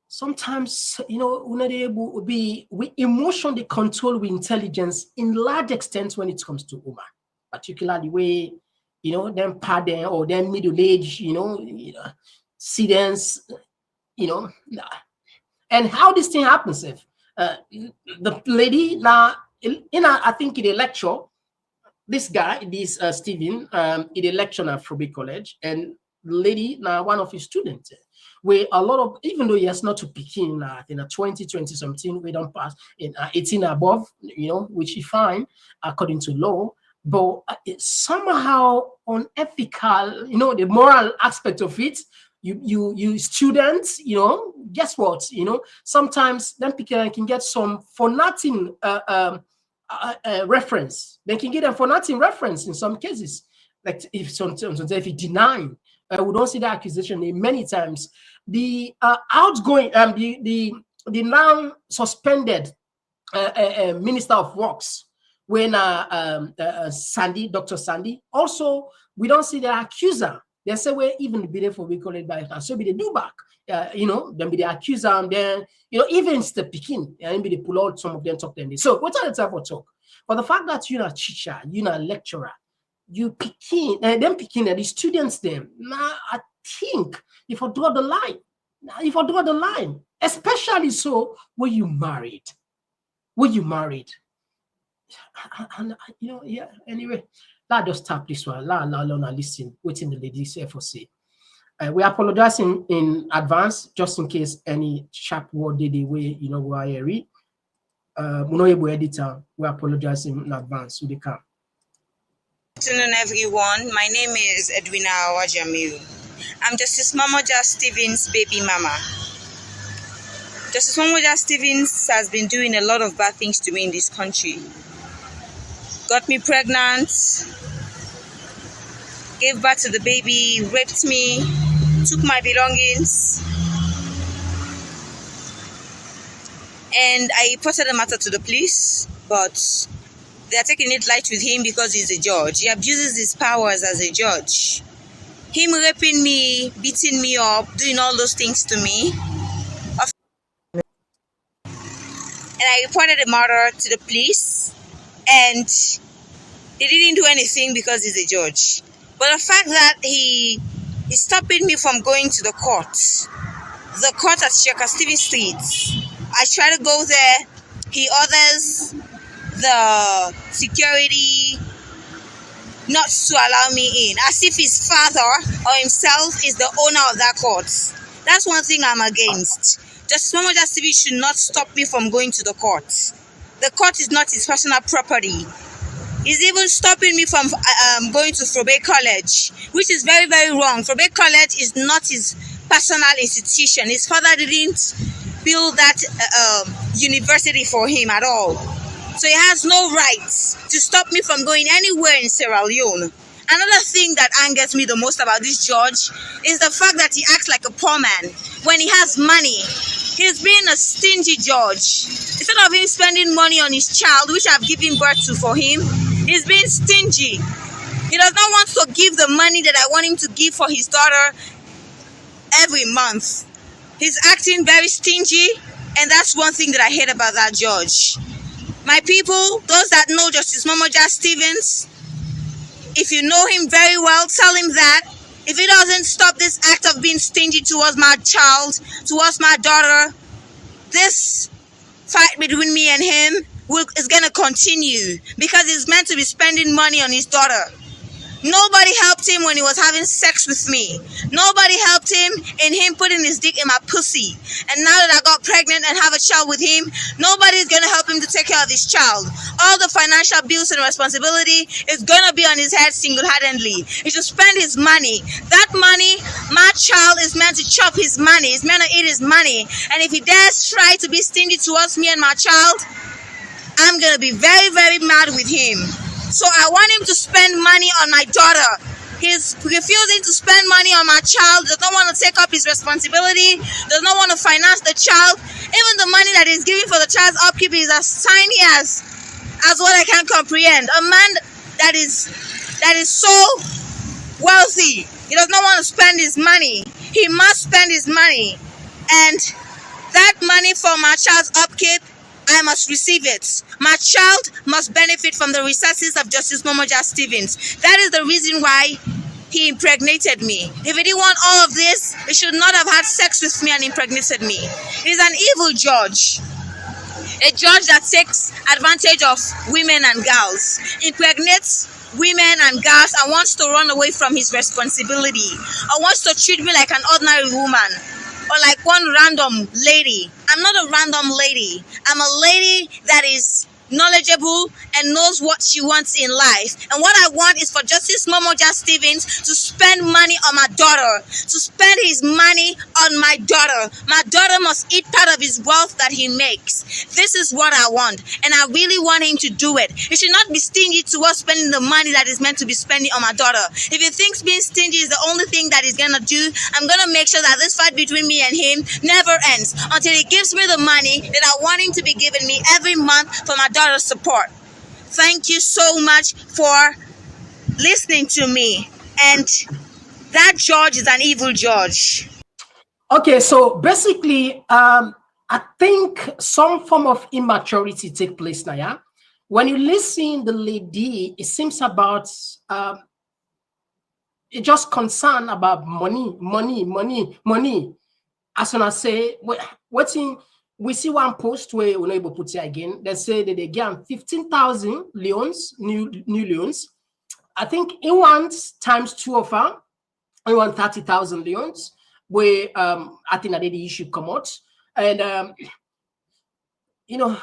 sometimes, we're not able to be, we emotionally control with intelligence in large extent when it comes to women, particularly where, them pardon or them middle age, students, and how this thing happens if the lady now, I think in a lecture, this guy, Stephen, in a lecture at Frobe College, and the lady, now one of his students, where a lot of, even though he has not to pick in 20 something, we don't pass in 18 above, which he fine according to law, but it's somehow unethical, the moral aspect of it. You students, guess what? Sometimes them people can get some for nothing reference. They can get a for nothing reference in some cases. Like if you deny, we don't see the accusation many times. The outgoing, the now suspended Minister of Works, when Dr. Sandy, also we don't see the accuser. They say we even be there for we call it by so be the do back. Then be the accuser, and then even the picking, and be they pull out some of them talk them. So what are the type of talk? But the fact that you're not a teacher, you're not a lecturer, you picking and them picking at the students them. Now I think if I draw the line, especially so when you married. And yeah, anyway. Let us tap this one. Let listen. Waiting the ladies for say. We apologize in advance just in case any sharp word did the way we are read. Editor, we apologize in advance. We can. Good afternoon, everyone. My name is Edwina Awajamiu. I'm Justice Mamoja Stevens' baby mama. Justice Mamoja Stevens has been doing a lot of bad things to me in this country. Got me pregnant, gave birth to the baby, raped me, took my belongings, and I reported the matter to the police, but they are taking it light with him because he's a judge. He abuses his powers as a judge. Him raping me, beating me up, doing all those things to me. And I reported the matter to the police, and he didn't do anything because he's a judge. But the fact that he is stopping me from going to the court at Shakastevie Street, I try to go there, he orders the security not to allow me in, as if his father or himself is the owner of that court. That's one thing I'm against. Justice Mamoja Stevens should not stop me from going to the court. The court is not his personal property. He's even stopping me from going to Frobe College, which is very, very wrong. Frobe College is not his personal institution. His father didn't build that university for him at all. So he has no right to stop me from going anywhere in Sierra Leone. Another thing that angers me the most about this judge is the fact that he acts like a poor man when he has money. He's being a stingy judge. Instead of him spending money on his child, which I've given birth to for him, he's being stingy. He does not want to give the money that I want him to give for his daughter every month. He's acting very stingy, and that's one thing that I hate about that judge. My people, those that know Justice Momoja Stevens, if you know him very well, tell him that if he doesn't stop this act of being stingy towards my child, towards my daughter, this fight between me and him is going to continue because he's meant to be spending money on his daughter. Nobody helped him when he was having sex with me. Nobody helped him in him putting his dick in my pussy. And now that I got pregnant and have a child with him, nobody's going to help him to take care of his child. All the financial bills and responsibility is going to be on his head single-handedly. He should spend his money. That money, my child is meant to chop his money. He's meant to eat his money. And if he dares try to be stingy towards me and my child, I'm going to be very, very mad with him. So I want him to spend money on my daughter. He's refusing to spend money on my child, does not want to take up his responsibility, does not want to finance the child. Even the money that he's giving for the child's upkeep is as tiny as what I can comprehend. A man that is so wealthy, he does not want to spend his money. He must spend his money. And that money for my child's upkeep, I must receive it. My child must benefit from the resources of Justice Momoja Stevens. That is the reason why he impregnated me. If he didn't want all of this, he should not have had sex with me and impregnated me. He's an evil judge. A judge that takes advantage of women and girls, impregnates women and girls and wants to run away from his responsibility, or wants to treat me like an ordinary woman, or like one random lady. I'm not a random lady. I'm a lady that is knowledgeable and knows what she wants in life. And what I want is for Justice Momoja Stevens to spend money on my daughter, to spend his money on my daughter. My daughter must eat part of his wealth that he makes. This is what I want, and I really want him to do it. He should not be stingy towards spending the money that is meant to be spending on my daughter. If he thinks being stingy is the only thing that he's gonna do, I'm gonna make sure that this fight between me and him never ends until he gives me the money that I want him to be giving me every month for my daughter's support. Thank you so much for listening to me. And that judge is an evil judge. Okay, so basically, I think some form of immaturity take place now. Yeah, when you listen the lady, it seems about it just concerned about money. As soon as say, what's in. We see one post where we're not able to put it again. They say that they get 15,000 leons, new leons. I think he wants times 2 of her. He wants 30,000 leons. Where I think that the issue come out. And you know,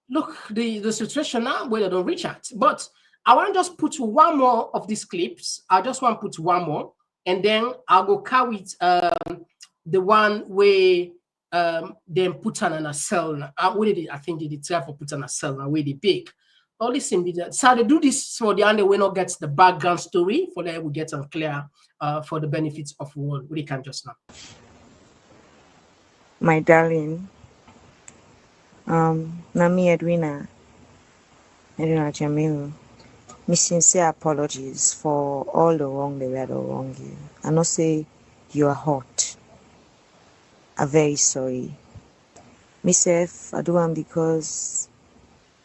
look, the situation now where they don't reach out. But I want to just put one more of these clips. I just want to put one more, and then I'll go carry it. The one where then put on a cell. I think they try for put on a cell and where they big. All this in the so they do this for the end we not get the background story for that we get unclear for the benefits of all we can just now. My darling, Nami Edwina Jamilu, my sincere apologies for all the wrong they were wrong you. I know say you are hot. I'm very sorry. Myself, I do one because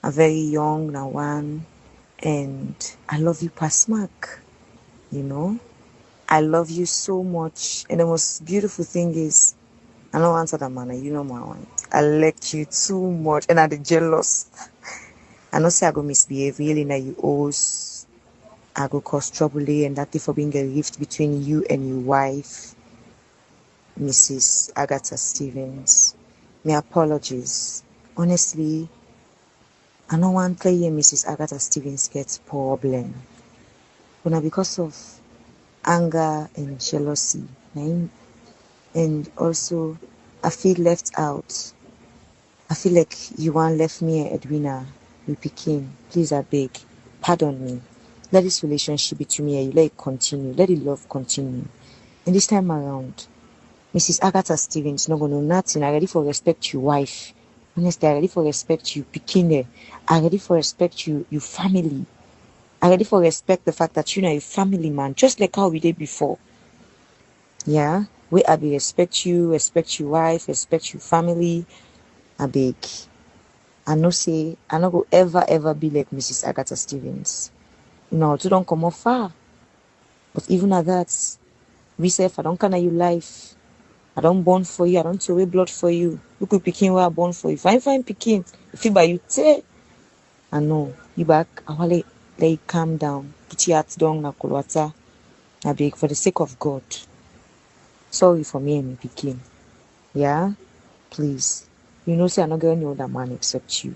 I'm very young now one, and I love you past mark. You know, I love you so much, and the most beautiful thing is, I don't answer that man. You know my one. I like you too much, and I'm jealous. I know say I go misbehave really now you owes. I go cause trouble, and that for being a rift between you and your wife. Mrs. Agatha Stevens. My apologies. Honestly, I don't want to hear Mrs. Agatha Stevens gets problem. But because of anger and jealousy, and also I feel left out. I feel like you want left me and Edwina, we Pekin. Please, I beg, pardon me. let this relationship between me and you, let it continue, let the love continue. And this time around, Mrs. Agatha Stevens not gonna know nothing. I ready for respect your wife. Honestly, I ready for respect you, Pikine. I ready for respect you, your family. I ready for respect the fact that you know a family man, just like how we did before. Yeah, we I be respect you, respect your wife, respect your family. I beg. I know say I not go ever be like Mrs. Agatha Stevens. No, you don't come off far. But even at that, we say if I don't carry you life, I don't born for you, I don't throw away blood for you. You could pick where I born for you. Fine picking. If you by you say, I know you back. I want let you calm down. Put your heart down, Nakulwata. I beg for the sake of God. Sorry for me and me picking. Yeah, please. You know, say I'm not going any other man except you.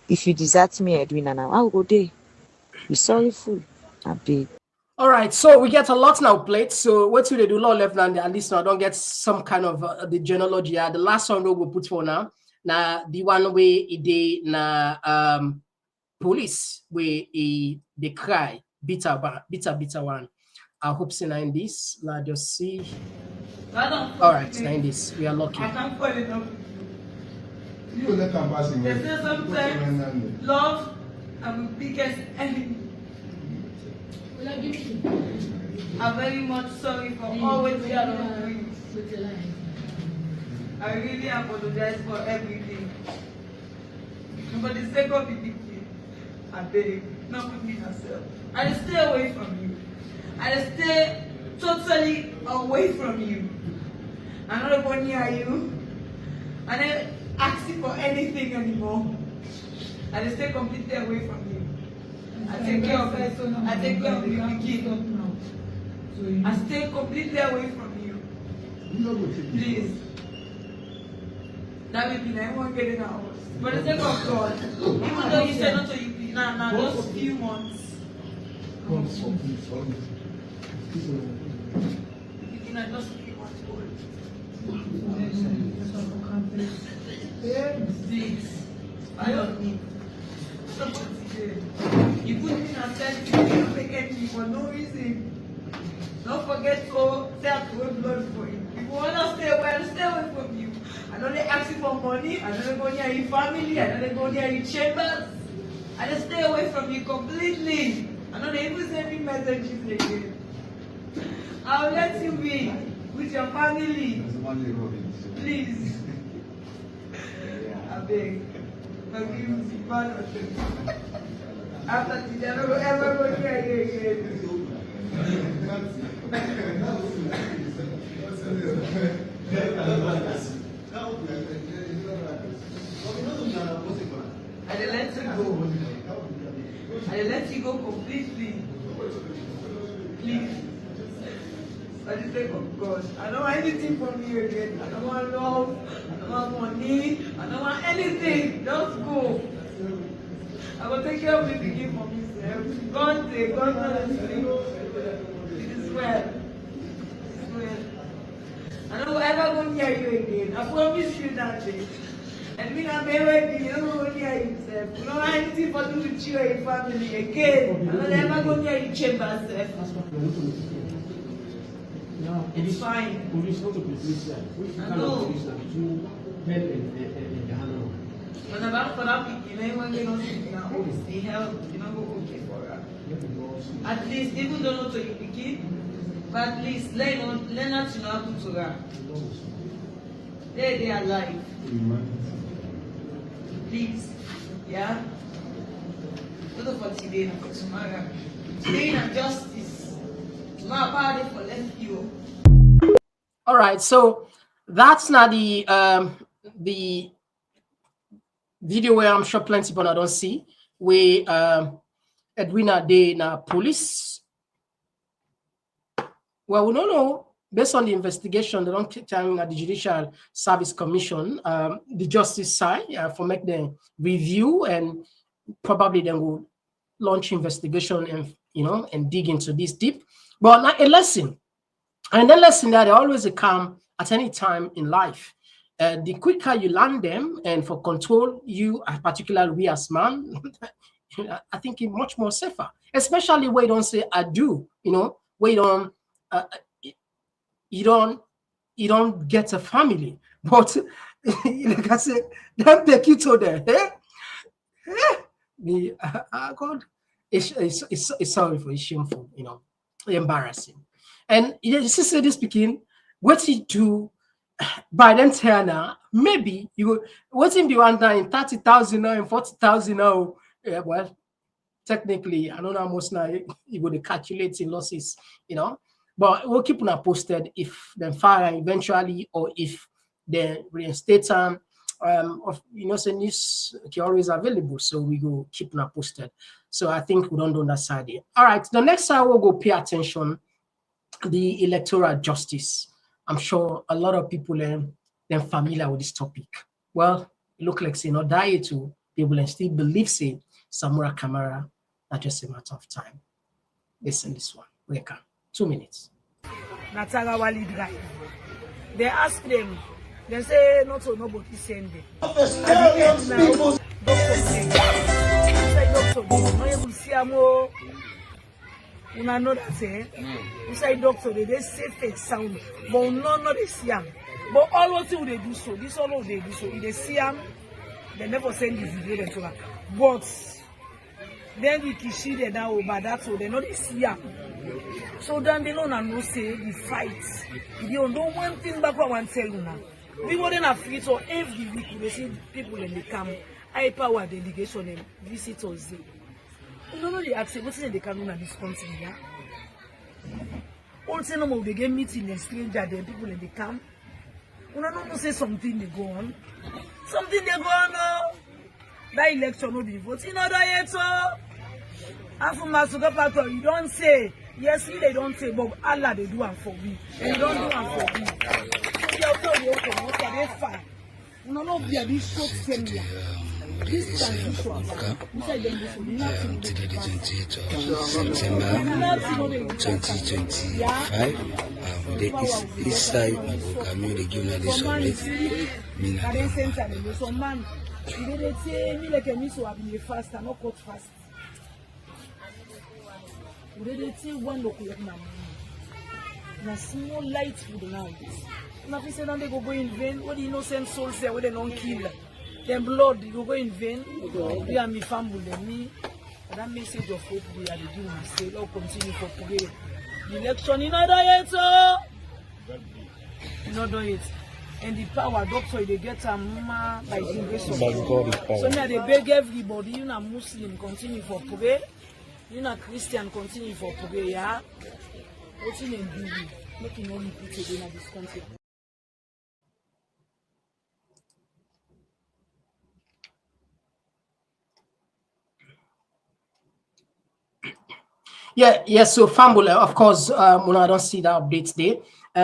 If you desert me, Edwina, now I'll go there. Be sorry, fool. I beg. All right, so we get a lot now played. So what do they do? Law left and at least now don't get some kind of the genealogy. The last one we'll put for now. Now the one way they na police where they cry bitter one. I hope so in this. Let's just see. All right, in this we are lucky. I can't fall in love. They say sometimes love and the biggest enemy. I'm very much sorry for always being doing. I really apologize for everything. For the sake of the victim, I beg, not put me myself. I stay away from you. I stay totally away from you. I'm not going near you. I don't ask you for anything anymore. I stay completely away from you. I take care of it. I take care of you, kid. I stay completely away from you. Please. That will be like one getting out. For the sake of God, even though you said not to you, now, those few months. You can just few months old. Please. I don't need. You put me in a sense to make anything for no reason. Don't forget to say I have to wait blood for you. If you want to stay away, I'll stay away from you. I don't ask you for money. I don't go near your family. I don't go near your chambers. I just stay away from you completely. I don't even send me messages again. I'll let you be with your family. Please. I beg. Forgive me. After today, I don't ever go near you again. I let you go. I let you go completely. Please. For the sake of God. I don't want anything from you again. I don't want love. I don't want money. I don't want anything. Just go. I will take care of the beginning for myself. God save, God honestly. It is well. It is well. I don't ever go near you again. I promise you that day. And when I'm away, you don't go near yourself. You don't want anything for do with you and your family again. I don't ever go near your chamber, self. No, it's fine. Police, not the police. I know. Between men and the handle. When about for that people, you know, when they don't see now, they help, you know, go okay for her. At least, even though not to you begin, but at least learn how to know how to her. They are alive. Please, yeah? Not for today, not for tomorrow. Today is justice. Tomorrow, party for left you. All right, so that's not the video where I'm sure plenty people I don't see where Edwina de na police. Well, we don't know. Based on the investigation, they don't take time at the Judicial Service Commission, the justice side, for make the review, and probably then will launch investigation and and dig into this deep. But like a lesson, and the lesson that they always come at any time in life. The quicker you learn them, and for control, you, particularly we as man, I think it's much more safer, especially where you don't say I do, where you don't get a family. But like I said, don't take it to there. God, it's sorry for it's shameful, embarrassing. And sincerely speaking, what you do by then now, maybe you what in be one in 30,000 now and 40,000 now. Well, technically, I don't know how much now you would calculate in losses, but we'll keep on posted if they fire eventually or if they reinstate of say news always available, so we go keep on posted. So I think we don't do that side here. All right, the next side we'll go pay attention the electoral justice. I'm sure a lot of people are familiar with this topic. Well, it looks like say not die to people and still believe say Samura Kamara, not just a matter of time. Listen this one. We can 2 minutes. Natara Wali drive. They ask them, they say not to nobody send them. Doctor una know that inside doctor they say fake sound, but no they see them. But all what they do so, this all they do so, if they see them, they never send the video to her. But then the Kishi they now over that, so they know they see them. So then they don't know say the fight. You don't know one thing back what one tell you now. We wouldn't have free so every week we see people in the camp, high power delegation and visitors. You don't know the access, what's in the camp in this country, yeah? Also, no more they get meeting and stranger than people in the camp. You don't know say something they go on. Something they go on, that election no be vote. You know that yet, so after Masuka Pato, you don't say, yes, they don't say, but Allah they do and for me. And you don't do and for me. So you also they fine. You don't know be a big short senior. This transition, inside them this will nothing. Today the 28th of September 2025. The east side of Bukami, the Guna, the Summit. So man, they say me like a miss or be fast and not cut fast. They say 1 o'clock now. Na small light food now. Na fi say they go in vain. What the innocent souls there, where they don't kill. Them blood they go in vain. We are me family, me. That message of hope we are doing. Say, Lord, continue for today. The election, you know that yet, so you know that yet. And the power, doctor, they get a by the grace of God. So now they beg everybody, you know, Muslim continue for prayer. You know, Christian continue for prayer. Yeah? What's in them do? Making only people in this country. Yes. So Fambula, of course, when I don't see the updates there.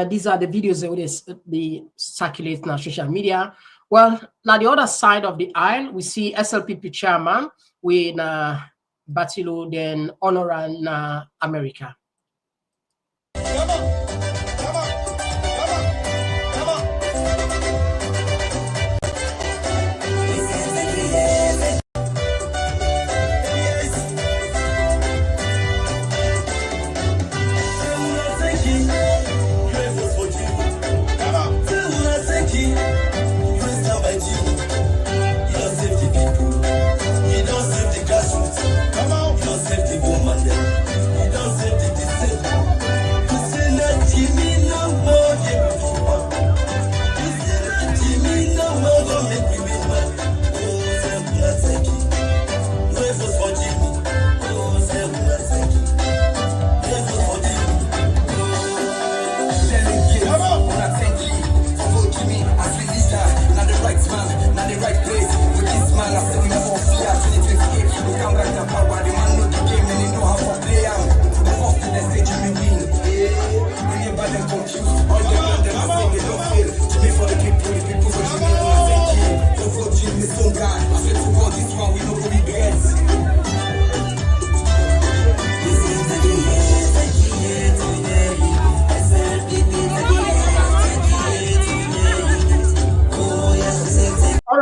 These are the videos that they circulate on social media. Well, now the other side of the aisle, we see SLPP chairman with Batilo, then Honor and America.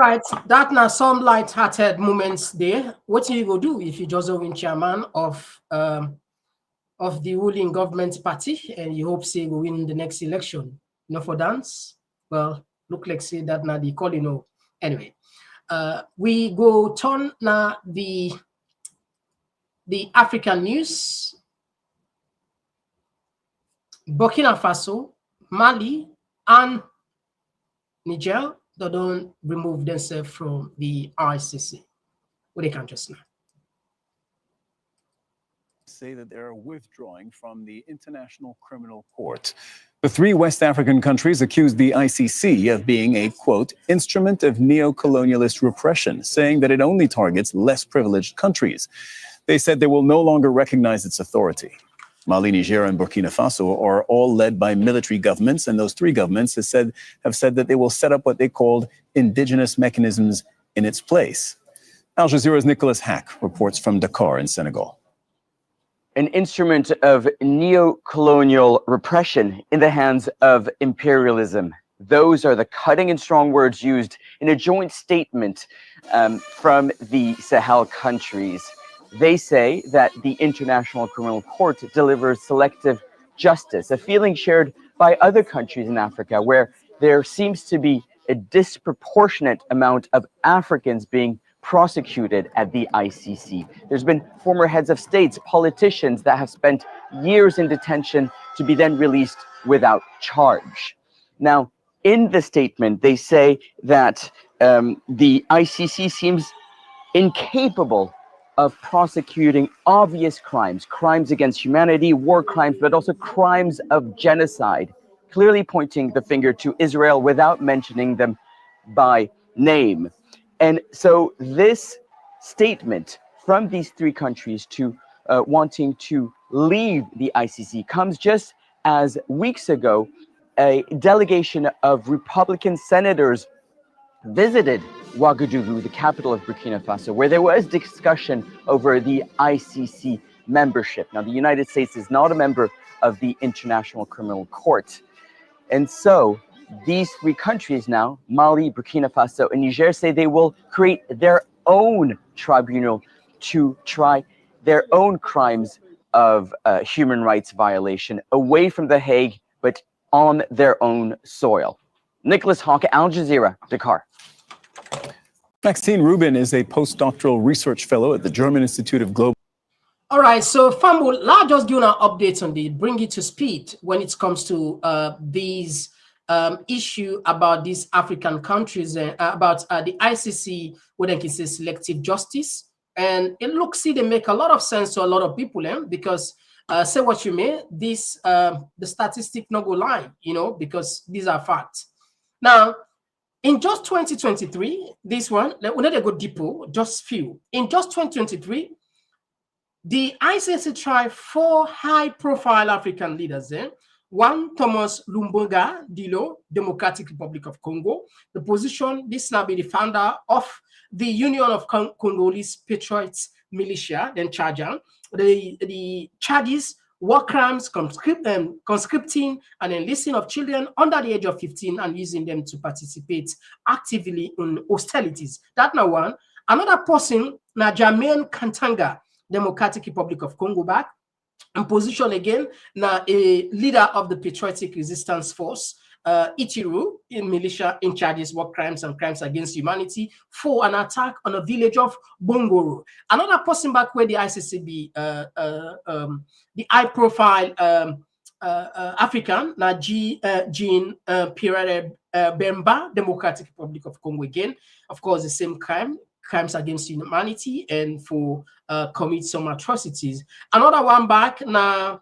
right, that now some light-hearted moments there. What do you go do if you just win chairman of the ruling government party and you hope say will win the next election? No for dance? Well, look like say that now the call, you know. Anyway, we go turn now the African news. Burkina Faso, Mali, and Niger, they don't remove themselves from the ICC. What they can just now say that they're withdrawing from the International Criminal Court. The three West African countries accused the ICC of being a, quote, instrument of neo-colonialist repression, saying that it only targets less privileged countries. They said they will no longer recognize its authority. Mali, Niger, and Burkina Faso are all led by military governments, and those three governments have said that they will set up what they called indigenous mechanisms in its place. Al Jazeera's Nicholas Hack reports from Dakar in Senegal. An instrument of neo-colonial repression in the hands of imperialism. Those are the cutting and strong words used in a joint statement from the Sahel countries. They say that the International Criminal Court delivers selective justice, a feeling shared by other countries in Africa where there seems to be a disproportionate amount of Africans being prosecuted at the ICC. There's been former heads of states, politicians that have spent years in detention to be then released without charge. Now, in the statement, they say that the ICC seems incapable of prosecuting obvious crimes, crimes against humanity, war crimes, but also crimes of genocide, clearly pointing the finger to Israel without mentioning them by name. And so this statement from these three countries to wanting to leave the ICC comes just as weeks ago, a delegation of Republican senators visited Ouagadougou, the capital of Burkina Faso, where there was discussion over the ICC membership. Now, the United States is not a member of the International Criminal Court. And so these three countries now, Mali, Burkina Faso, and Niger, say they will create their own tribunal to try their own crimes of human rights violation away from The Hague, but on their own soil. Nicholas Hawke, Al Jazeera, Dakar. Maxine Rubin is a postdoctoral research fellow at the German Institute of Global. All right, so Famul, let's just give an update on the bring it to speed when it comes to these issue about these African countries and about the ICC, what they can say selective justice. And it looks, see, they make a lot of sense to a lot of people, because say what you may, this the statistic not go lie, you know, because these are facts. Now, in just 2023, this one, we need to go deeper, just few. In just 2023, the ICC tried 4 high-profile African leaders. One, Thomas Lumboga Dilo, Democratic Republic of Congo. The position, this now be the founder of the Union of Congolese Patriots Militia, then Chajan. The charges, war crimes, conscripting and enlisting of children under the age of 15 and using them to participate actively in hostilities. That now one. Another person, na Jermaine Kantanga, Democratic Republic of Congo back, and position again, now a leader of the Patriotic Resistance Force, Itiru, in militia in charges war crimes and crimes against humanity for an attack on a village of Bongoro. Another person back where the ICC be the high-profile African, now Jean Pierre Bemba, Democratic Republic of Congo again. Of course, the same crimes against humanity and for commit some atrocities. Another one back now,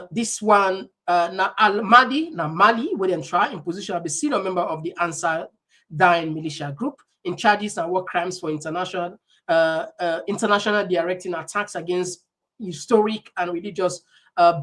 this one na Al-Mahdi, na Mali, where they try in position of the senior member of the Ansar Dine militia group in charges and war crimes for international directing attacks against historic and religious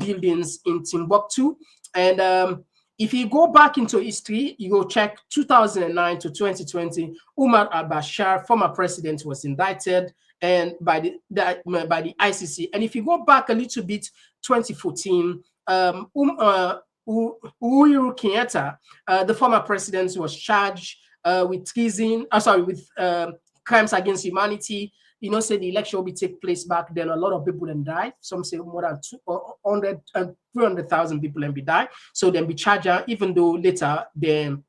buildings in Timbuktu. And if you go back into history, you go check 2009 to 2020, Umar al-Bashir, former president, was indicted and by the ICC. And if you go back a little bit, 2014, Uhuru Kenyatta, the former president, was charged with treason, with crimes against humanity. You know, say the election will be take place back then. A lot of people then die. Some say more than 300,000 people then be die. So then be charged, even though later then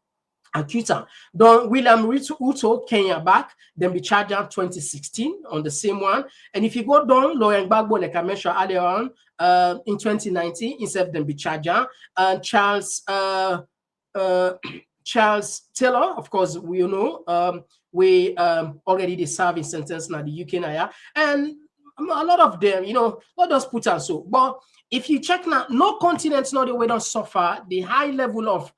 accuser. Don William Ruto, Kenya back, then be charged 2016 on the same one. And if you go down, Lauren Gbagbo, like I mentioned earlier on, in 2019, instead then be charged. And Charles Taylor, of course, we know, we already they serve in sentence now the UK now, and a lot of them, you know, not just put on so. But if you check now, no continents now the way don't suffer the high level of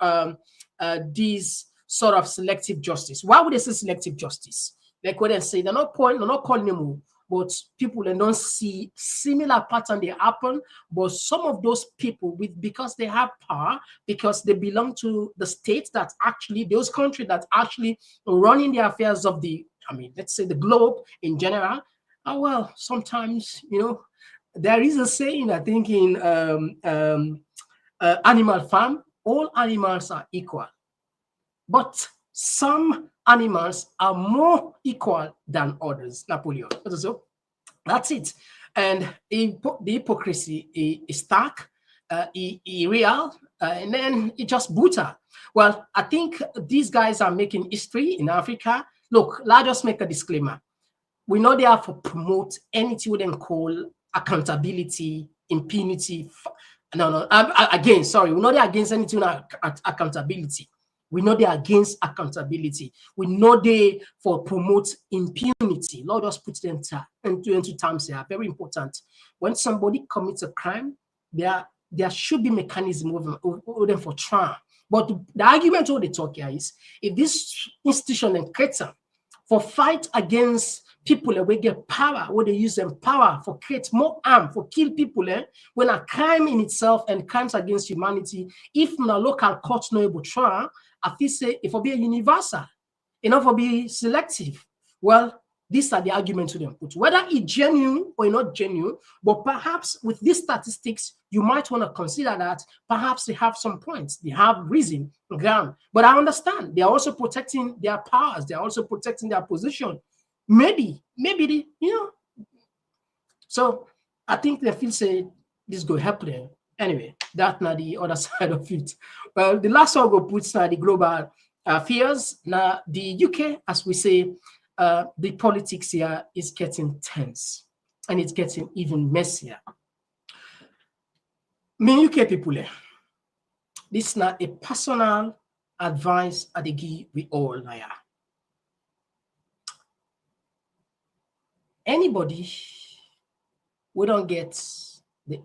these sort of selective justice. Why would they say selective justice? Like what they say, they're not calling them, but people they don't see similar pattern they happen. But some of those people, because they have power, because they belong to the states that actually, those countries that actually running the affairs of the, let's say the globe in general. Well, sometimes, you know, there is a saying, I think in Animal Farm, all animals are equal, but some animals are more equal than others. Napoleon. So that's it. And the hypocrisy is stark, real, and then it's just brutal. Well, I think these guys are making history in Africa. Look, let's just make a disclaimer. We know they have to promote anything we then call accountability, impunity. No, again, sorry. We know they're against anything accountability. We know they're against accountability. We know they for promote impunity. Lord, just put them into terms here. Very important. When somebody commits a crime, there should be mechanism over them for trial. But the argument what they talk here is, if this institution and creator for fight against people that will get power, where they use them power for create more harm, for kill people, when a crime in itself and crimes against humanity, if na local court no able trial, I feel say if it be a universal, enough for be selective. Well, these are the arguments to them put. Whether it's genuine or not genuine, but perhaps with these statistics, you might want to consider that perhaps they have some points, they have reason, ground. But I understand they are also protecting their powers, they are also protecting their position. Maybe they, you know. So I think they feel say this go help them. Anyway, that's not the other side of it. Well, the last one go puts now the global affairs. Now the UK, as we say, the politics here is getting tense and it's getting even messier. Me UK people, this is not a personal advice I give we all now. Anybody we don't get the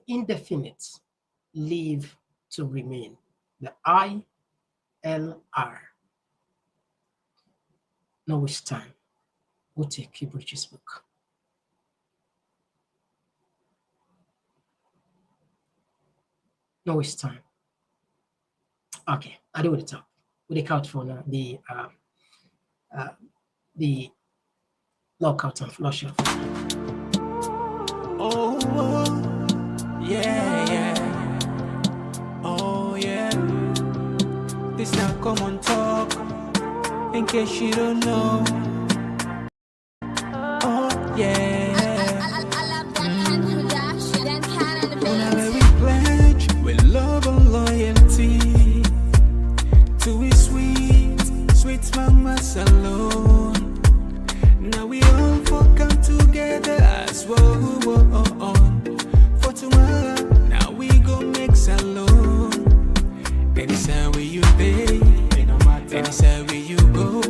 indefinite leave to remain, the ILR. Now it's time. We'll take Cambridge's book. Now it's time. Okay, I do the top. With the count for now, the lockout and flush off. Oh, yeah. Oh, yeah. This now Komon-Tok, in case you don't know. Oh, yeah. Whenever we pledge with love and loyalty to a sweet mamas alone. Now we all come together as one for tomorrow. Now we go make salon. Anytime where you day, anytime where you go,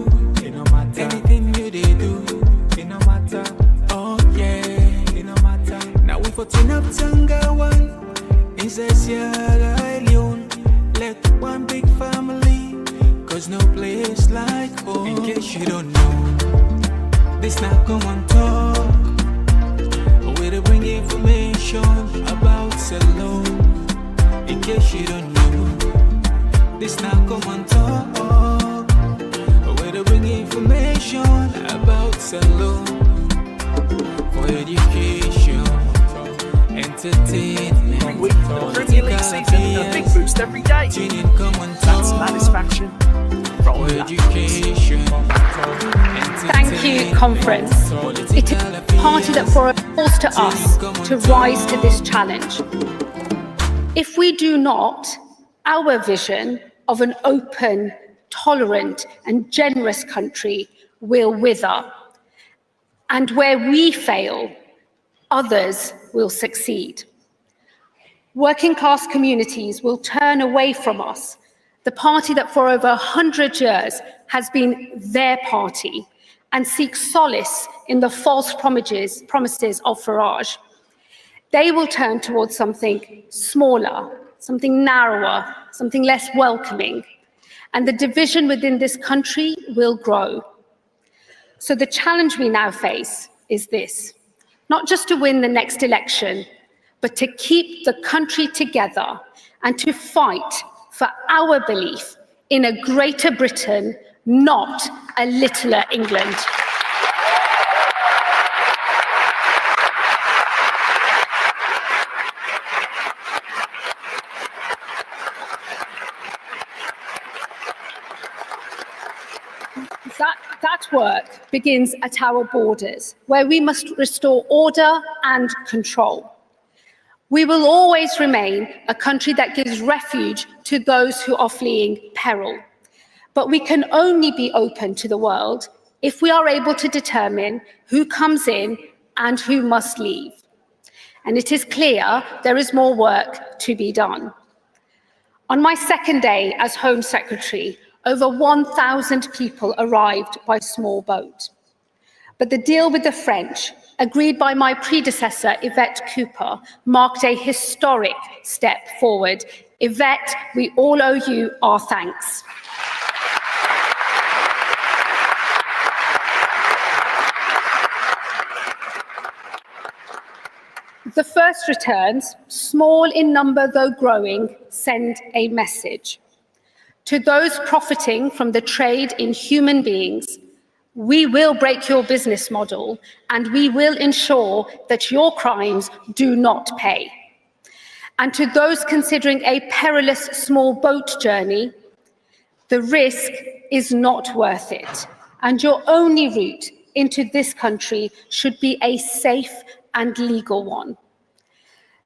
anything you they do, it no matter. Oh yeah, it no matter. Now we for turn up Tanga one inside Sierra Leone. Let one big family, cause no place like home. In case you don't know. This now Komon-Tok, where they bring information about salon. In case you don't know, this now Komon-Tok, where they bring information about salon. For education, entertainment, Premier League season, a big boost every day. Komon-Tok. That's satisfaction. from education. Thank you, conference. It is a party that falls to us to rise to this challenge. If we do not, our vision of an open, tolerant, and generous country will wither. And where we fail, others will succeed. Working class communities will turn away from us, the party that for over 100 years has been their party, and seek solace in the false promises of Farage. They will turn towards something smaller, something narrower, something less welcoming, and the division within this country will grow. So the challenge we now face is this: not just to win the next election, but to keep the country together and to fight for our belief in a greater Britain, not a littler England. That work begins at our borders, where we must restore order and control. We will always remain a country that gives refuge to those who are fleeing peril. But we can only be open to the world if we are able to determine who comes in and who must leave. And it is clear there is more work to be done. On my second day as Home Secretary, over 1,000 people arrived by small boat. But the deal with the French, agreed by my predecessor, Yvette Cooper, marked a historic step forward. Yvette, we all owe you our thanks. The first returns, small in number though growing, send a message. To those profiting from the trade in human beings, we will break your business model and we will ensure that your crimes do not pay. And to those considering a perilous small boat journey, the risk is not worth it. And your only route into this country should be a safe and legal one.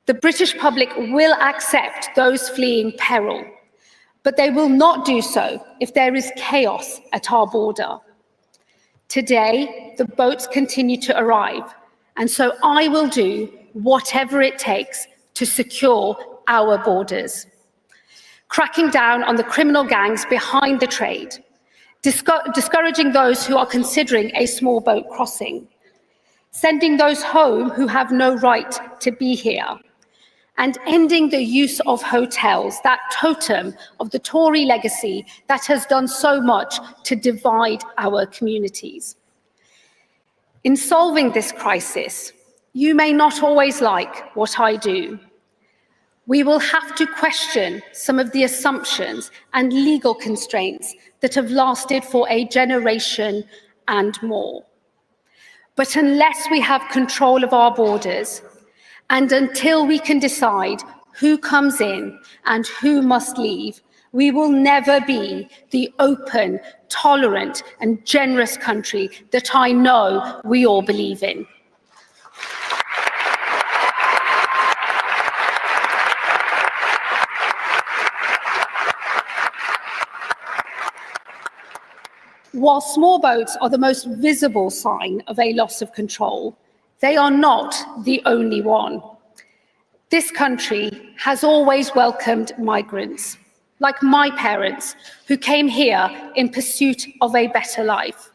The British public will accept those fleeing peril, but they will not do so if there is chaos at our border. Today, the boats continue to arrive, and so I will do whatever it takes to secure our borders. Cracking down on the criminal gangs behind the trade, discouraging those who are considering a small boat crossing, sending those home who have no right to be here, and ending the use of hotels, that totem of the Tory legacy that has done so much to divide our communities. In solving this crisis, you may not always like what I do. We will have to question some of the assumptions and legal constraints that have lasted for a generation and more. But unless we have control of our borders, and until we can decide who comes in and who must leave, we will never be the open, tolerant, and generous country that I know we all believe in. While small boats are the most visible sign of a loss of control, they are not the only one. This country has always welcomed migrants, like my parents, who came here in pursuit of a better life,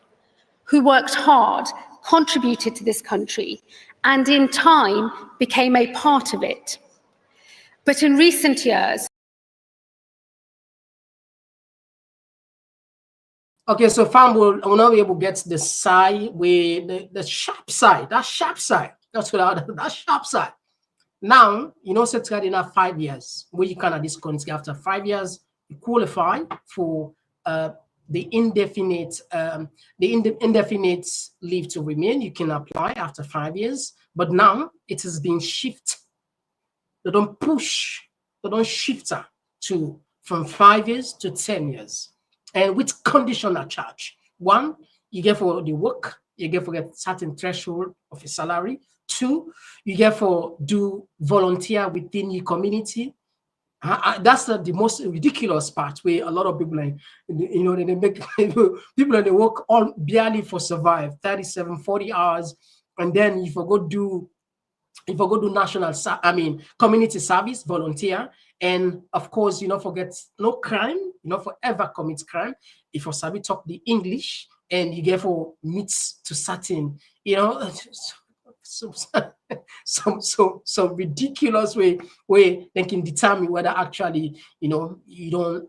who worked hard, contributed to this country, and in time became a part of it. But in recent years, okay, so fam will not be able to get the side with the sharp side, that sharp side. That's what that sharp side. Now, you know, it's got enough 5 years where you kind of discount after 5 years, you qualify for the indefinite leave to remain. You can apply after 5 years, but now it is being shifted. They don't shift her from 5 years to 10 years. and with conditional charge. One, you get for the work, you get for get certain threshold of a salary. Two, you get for do volunteer within your community. That's the most ridiculous part where a lot of people, like, you know, they make people they work all barely for survive 37, 40 hours, and then if you go do national, community service, volunteer, and of course, you know, forget no crime, you know, forever commit crime. If you sabi talk the English and you get for meets to certain, you know, some ridiculous way they can determine whether actually, you know, you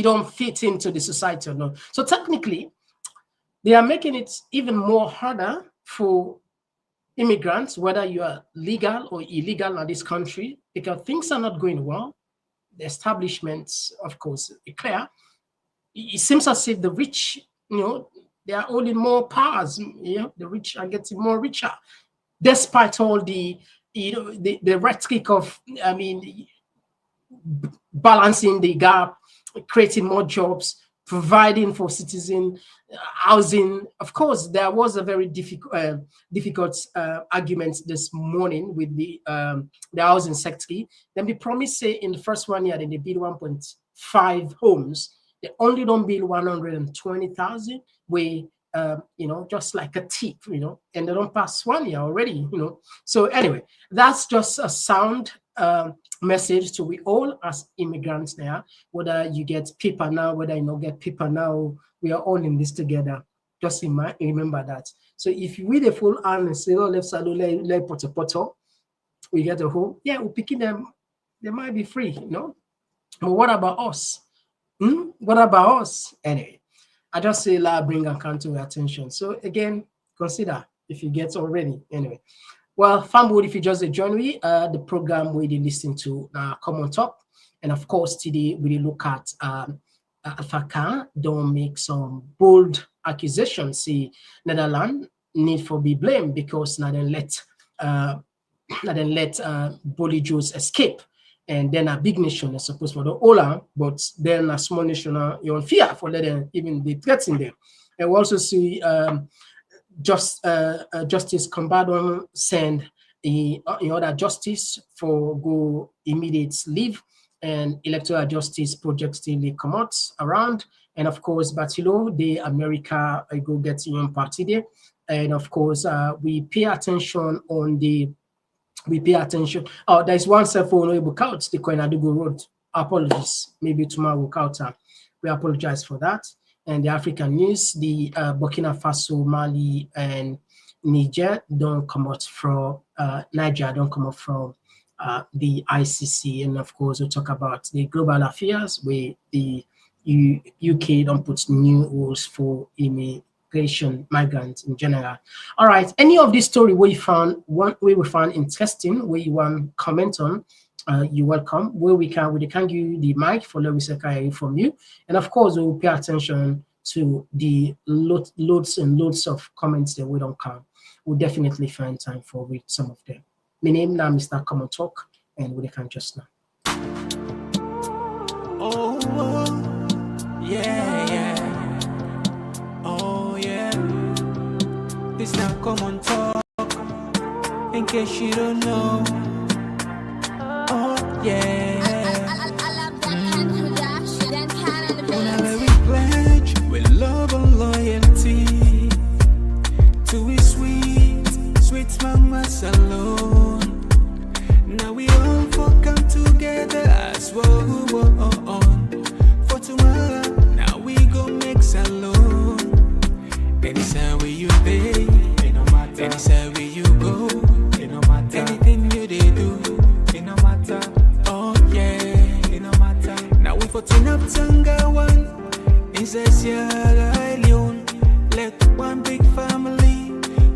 don't fit into the society or not. So technically, they are making it even more harder for immigrants, whether you are legal or illegal in this country, because things are not going well. The establishments, of course, are clear. It seems as if the rich, you know, they are holding more powers. You know, the rich are getting more richer, despite all the, you know, the rhetoric of, balancing the gap, creating more jobs, providing for citizen housing. Of course, there was a very difficult argument this morning with the housing sector. Then they promised, say, in the first 1 year, then they build 1.5 homes. They only don't build 120,000. We, you know, just like a thief, you know, and they don't pass 1 year already, you know. So anyway, that's just a sound message to we all as immigrants there, whether you get paper now, whether you don't get paper now, we are all in this together. Just remember that. So if you read a full hand and say, oh, left side, let poto, we get a home, yeah, we're picking them, they might be free, you know. But what about us? What about us? Anyway, I just say bring and come to your attention. So again, consider if you get already. Anyway, well, Family, if you just join me, the program we listen to Komon-Tok, and of course today we look at Africa don't make some bold accusations. See, Netherlands need for be blamed because now they let Bully Jews escape. And then a big nation is supposed for the Ola, but then a small nation you're on fear for letting even be threatening them. And we also see Justice Kambadon send the other justice for go immediate leave, and electoral justice project still come out around. And of course, Batilo, the America go get your party there. And of course, we pay attention on the. We pay attention. Oh, there's one cell phone we book out the Koinadugu Road. Apologies. Maybe tomorrow we'll count. We apologize for that. And the African news, the Burkina Faso, Mali, and Niger don't come out from Niger, don't come out from the ICC. And of course, we'll talk about the global affairs where the UK don't put new rules for migrants in general. All right, any of this story we found interesting, where you want comment on, you're welcome. Where we can give you the mic for let me from you, and of course we'll pay attention to the loads and loads of comments that we don't count. We'll definitely find time for read some of them. My name now Mr. Komon-Tok, and we can just now. Oh, yeah, yeah. Oh, yeah. This now Komon-Tok, in case you don't know. Oh, yeah. Whenever we pledge with love and loyalty to we sweet mamas alone. Now we all come together as one. For tomorrow, now we go make salon. Anytime where you pay, anytime where you go, anything you they do, it no matter. Oh yeah, it no matter. Now we for turn up Tanga one, inside Sierra Leone. Let one big family,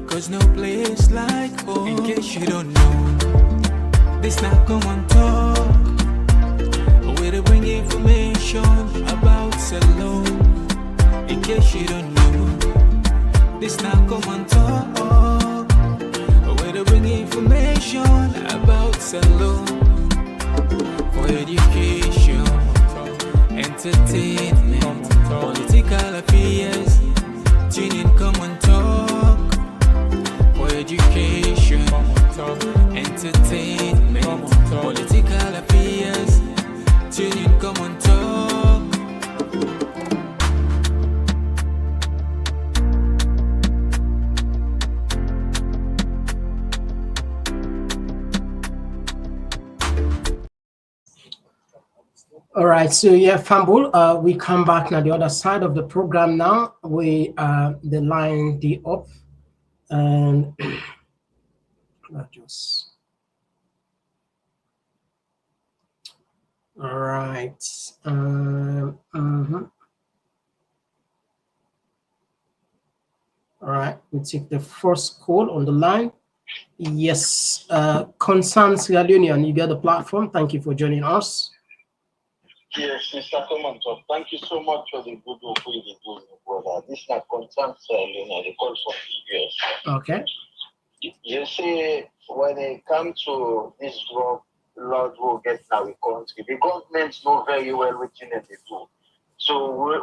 cause no place like home. In case you don't know, this not Komon-Tok. Where to bring information about salon. In case you don't know, this now Komon-Tok. Where to bring information about salon for education, entertainment, political affairs. Tune in, come on, talk. For education, entertainment, political affairs. Tune in, come on, talk. All right, so yeah, Fambul, we come back now the other side of the program now. We the line the up and just all right. All right, we take the first call on the line. Yes, Concern Sierra Leone, you get the platform. Thank you for joining us. Yes, Mr. Komon-Tok, thank you so much for the good work you do, brother. This is not Concern Sierra Leone, the call from the US. Okay. You see, when it comes to this drug, Lord will get now the country. The government know very well what they do. So when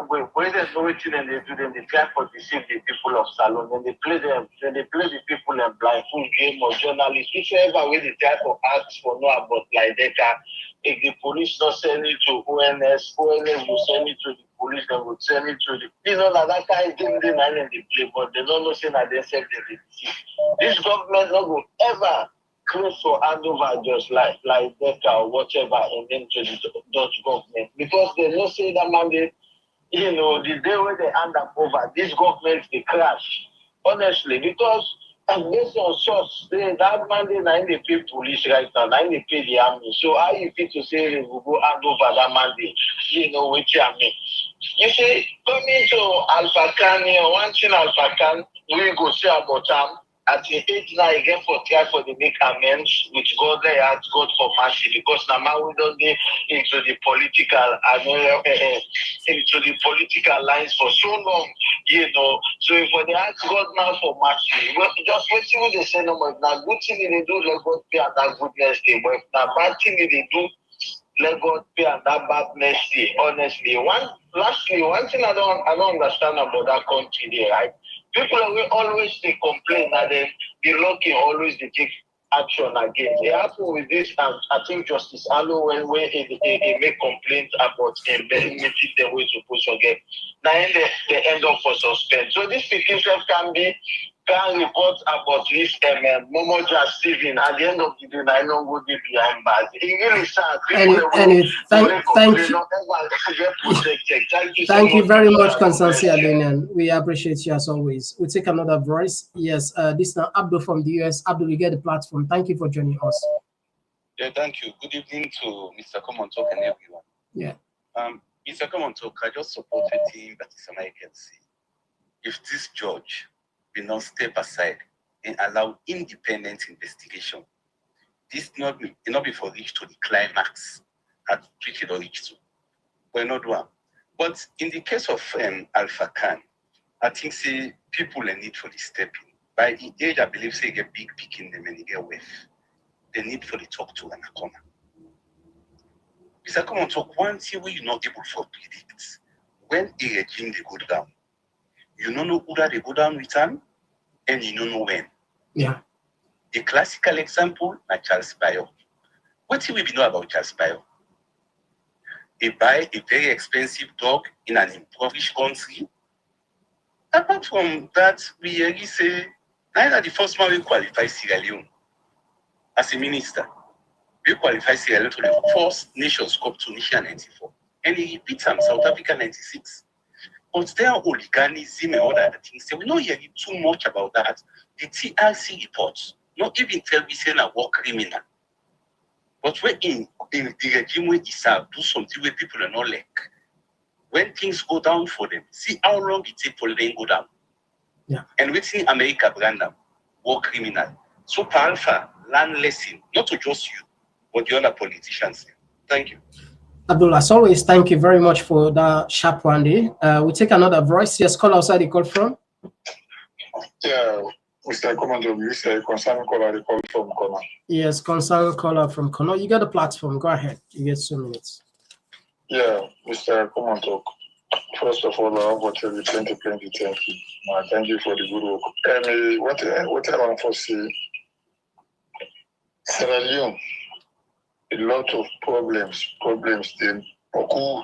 they know what they do, then they try to deceive the people of Salon. Then they play them. Then they play the people in blindfold game or journalists, whichever way they try to ask for know about like data. If the police not send it to ONS will send it to the police. They will send it to the that kind of thing they play, but they don't know say that they send the receipt. This government not will ever close for hand over just like Becca or whatever and then to the Dutch government because they don't say that mandate, the day when they hand up over, this government they crash. Honestly, because based on source, that mandate now they pay police right now, now they pay the army. So how you fit to say they will go hand over that mandate? Which I mean. You see, coming to Alpha Khan, one thing Alpha Khan, we go say about them. At the age now again for try for the make amends, which God they ask God for mercy because now we don't get into the political into the political lines for so long, So if they ask God now for mercy, well, just wait till they say no more. Now good thing they do, let God pay and that goodness day. But if now bad thing they do, let God pay and that badness day. Honestly, one thing I don't understand about that country there, right? People will always they complain and then the lucky always they take action again. It happened with this, and I think Justice Allo when he make complaints about embedding the way supposed to get. Now they end up for suspend. So this people can report about this Momoja Steven at the end of the day. I know who they behind bars. It really sad. Thank you very much, Constance Alunian. We appreciate you as always. We take another voice. Yes, this is now Abdul from the US. Abdul, you get the platform. Thank you for joining us. Yeah, thank you. Good evening to Mr. Komon-Tok and everyone. Yeah. Mr. Komon-Tok, I just support a team that is American. If this judge will not step aside and allow independent investigation, this not be for reach to the climax at which it reach to. But not one. But in the case of Alpha Khan, I think say people need for the step in. By the age, I believe say get big picking them and they get with. They need for the talk to and a corner. Mr. Komon-Tok, one thing we are not able to predict when a regime they go down. You don't know who that they go down with them, and you don't know when. Yeah. A classical example is Charles Bayo. What do we know about Charles Bayo? He buy a very expensive dog in an impoverished country. Apart from that, we really say neither the first man will qualify Sierra Leone as a minister. We qualify Sierra Leone to the first Nations Cup Tunisia 94. And he repeats South Africa 96. But there are oliganism and all other things. So we don't hear too much about that. The TRC reports not even tell we say a war criminal. But when in the regime where Issa do something where people are not like, when things go down for them, see how long it takes for them go down. Yeah. And we see America brand them, war criminal. So Alpha, learn lesson, not to just you, but the other politicians. Thank you. Abdul, as always, thank you very much for that sharp one day. We'll take another voice. Yes, call outside the call from. Yeah, Mr. Komon-Tok, you say concerned caller, the call from Kono. Yes, concerned caller from Kono. You got the platform. Go ahead. You get 2 minutes. Yeah, Mr. Komon-Tok. First of all, I want to tell you thank you. Thank you for the good work. What I want to say, Sierra Leone, a lot of problems then occur.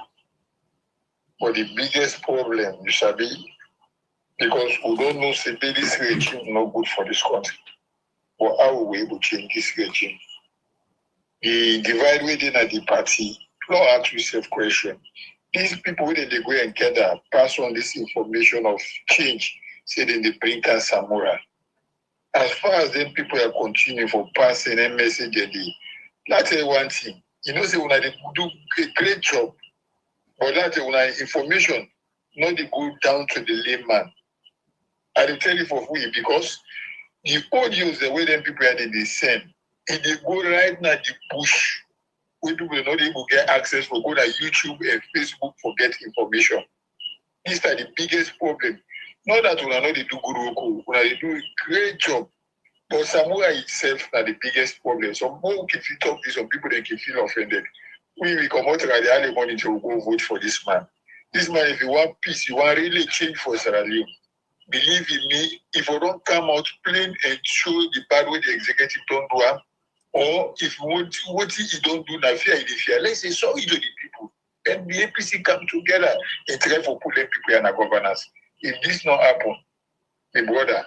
But the biggest problem, you shall be, because we don't know say this regime not good for this country. But how will we able to change this regime? The divide within the party, don't ask yourself question. These people when they go and gather, pass on this information of change, say then they bring us Samora. As far as them people are continuing for passing a message a day, that's one thing. You know, say when they do a great job, but that's when information not they go down to the layman. I will tell you for free because the audios the way them people are they send, if they go right now the push, we people are not able to get access for go to YouTube and Facebook for get information. These are the biggest problem. Not that we are not they do good work, we are they do a great job. But Samoa itself are the biggest problem. So more if you talk to some people they can feel offended. We come out the early morning to go vote for this man. This man, if you want peace, you want really change for Sierra Leone. Believe in me, if you don't come out plain and show the bad way the executive don't do it, or if you want what he don't do, now fear, let's say sorry to the people. And the APC come together and try for pulling people in the governance. If this not happen, the brother,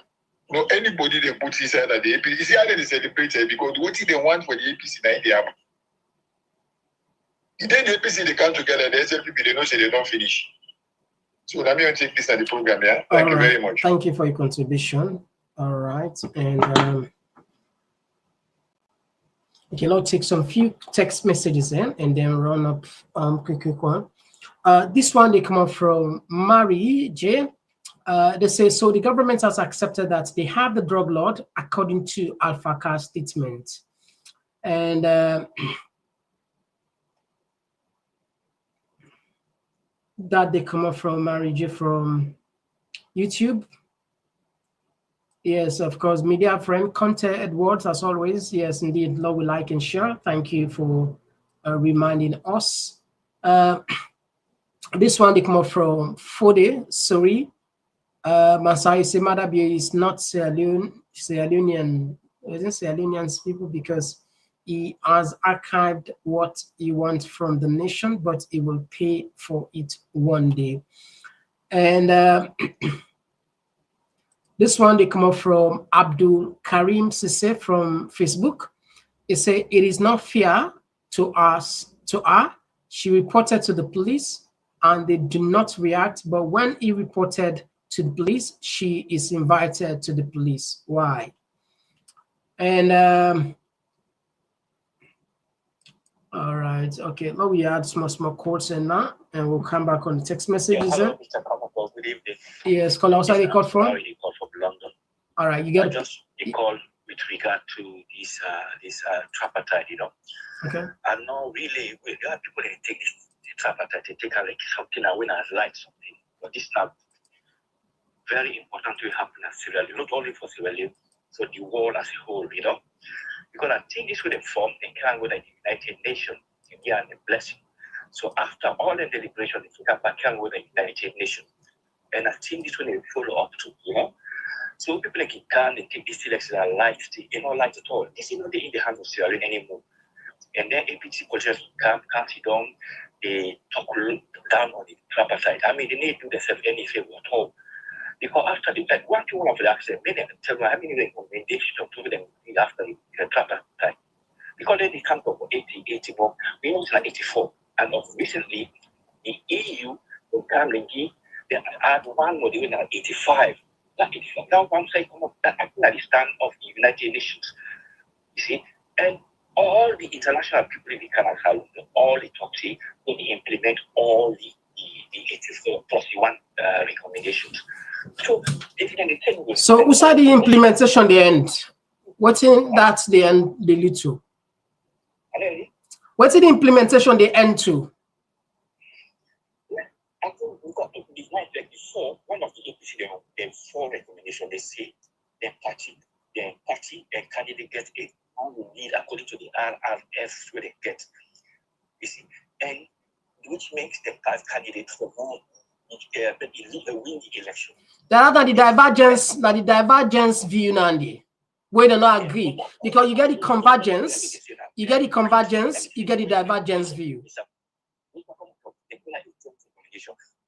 no anybody they put inside that the APC, you see how they celebrate it because what they want for the APC now they happen. Then the APC they come together, the SLPP they know say they don't finish. So let me take this at the program, yeah. Thank you very much. Thank you for your contribution. All right, and okay, I'll take some few text messages in and then run up quick one. This one they come up from Mary J. They say so the government has accepted that they have the drug lord according to Alpha Car statement, and that they come up from Mary J from YouTube. Yes, of course, media friend Conte Edwards, as always. Yes, indeed, love, we like and share. Thank you for reminding us. This one they come up from Fode, sorry. Masai Semadabie is not Sierra Leonean people because he has archived what he wants from the nation, but he will pay for it one day. And this one they come up from Abdul Karim Sisse from Facebook. He said it is not fair to her. She reported to the police and they do not react, but when he reported to the police, she is invited to the police. Why? And all right, okay. Now we add some small quotes in now, and we'll come back on the text messages. Yeah, hello, Mr. Komon-Tok. Good evening. Yes, call outside the call from. You call from London. All right, you get just a call with regard to this tripartite, you know. Okay. And now really, there are people that take this tripartite, they take like something away as like something, but this not very important to happen at Sierra Leone, not only for Sierra Leone, so the world as a whole, you know. Because I think this would inform the can go to the United Nations to give a blessing. So after all the deliberation, I can go to the United Nations. And I think this will follow up to, you know. So people like can they take this election are light, you know, light at all. This is not in the hands of Sierra Leone anymore. And then APC cultures can't sit down, they talk down on the tripartite. I mean, they need to do themselves any favor at all. Because after the like one to one of the accident, they can tell me how many recommendations to them after the tripartite. Because then they come to 80, but we know it's like 84. And recently, the EU will come and give, they add one more, they will at 85. That 85. Now one side come up, that acting at the stand of the United Nations. You see? And all the international people in the Canada, all the talks, they implement all the 84 plus the one recommendations. So who said the implementation the end? What's in that's the end the lead to? What's in the implementation the end to? I think we got to design like before one of the APC them 4 recommendations they say their party and candidate get a lead according to the RRF where they get. You see, and which makes them as candidates for who win the election. That are the divergence view, Nandi. We do not agree because you get the convergence, you get the convergence, you get the divergence view.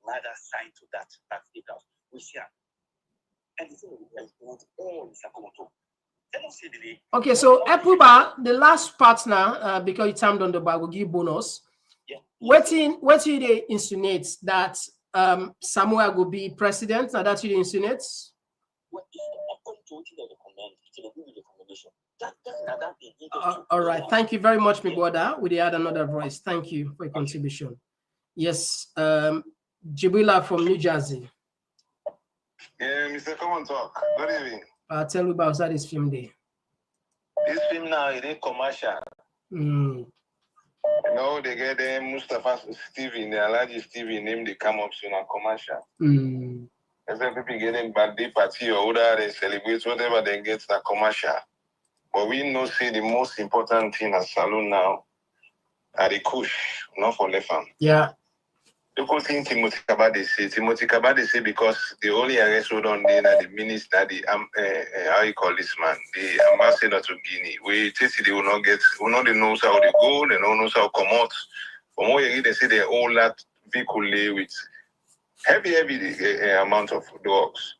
Mother signed to that state house. We see and okay, so Epuba, the last partner, because it's timed on the bag, will give bonus. What they insinuate that Samuel will be president? Now that you insinuate. All right, thank you very much, my brother. We had another voice. Thank you for your contribution. Yes, Jibila from New Jersey. Yeah, Mr. Komon-Tok, good evening. Tell me about that this film day. This film now is a commercial. You know, they get them Mustafa Stevie, the Alaji Stevie name, they come up soon on commercial. As if people getting birthday party or other, they celebrate whatever they get the commercial. But we know see the most important thing at salon now are the kush, not for left hand. Yeah. The whole thing Timothy Kabade say because the only arrest hold on there the minister, the how you call this man, the ambassador to Guinea. We test they will not get, we know they know how they go, they don't know how come out. From what you read, they say they all that vehicle lay with heavy amount of drugs.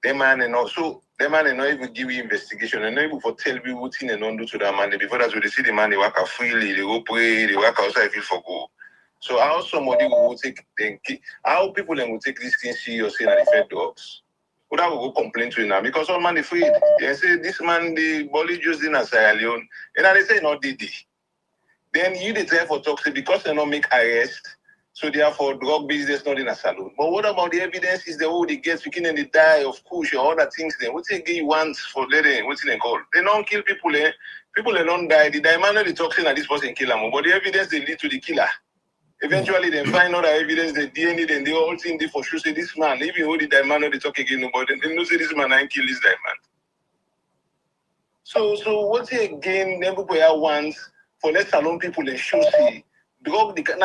They man and also the man and not even give you investigation and not even for tell you what thing and don't do to that man. Before that, so they see the man they work out freely, they go pray, they work outside feel for go. So how somebody will take how people then will take this thing seriously and defend drugs? Would I will go complain to him now? Because all man is afraid. They say this man the body just in a Sierra Leone. And they say not did it. Then you declare for toxic because they not make arrest. So therefore drug business not in a saloon. But what about the evidence is the whole they get speaking and they die of kush or other things then? What they give once for letting what's it called? They don't kill people, eh? People they don't die. The diamond the toxin and this person kill them. But the evidence they lead to the killer. Eventually, they find out the evidence, the DNA, then they all think they for sure say this man, even though the diamond, they talk again about it, they know say this man ain't kill this diamond. So what's it again? Everywhere once for let salon people they show see drug the kind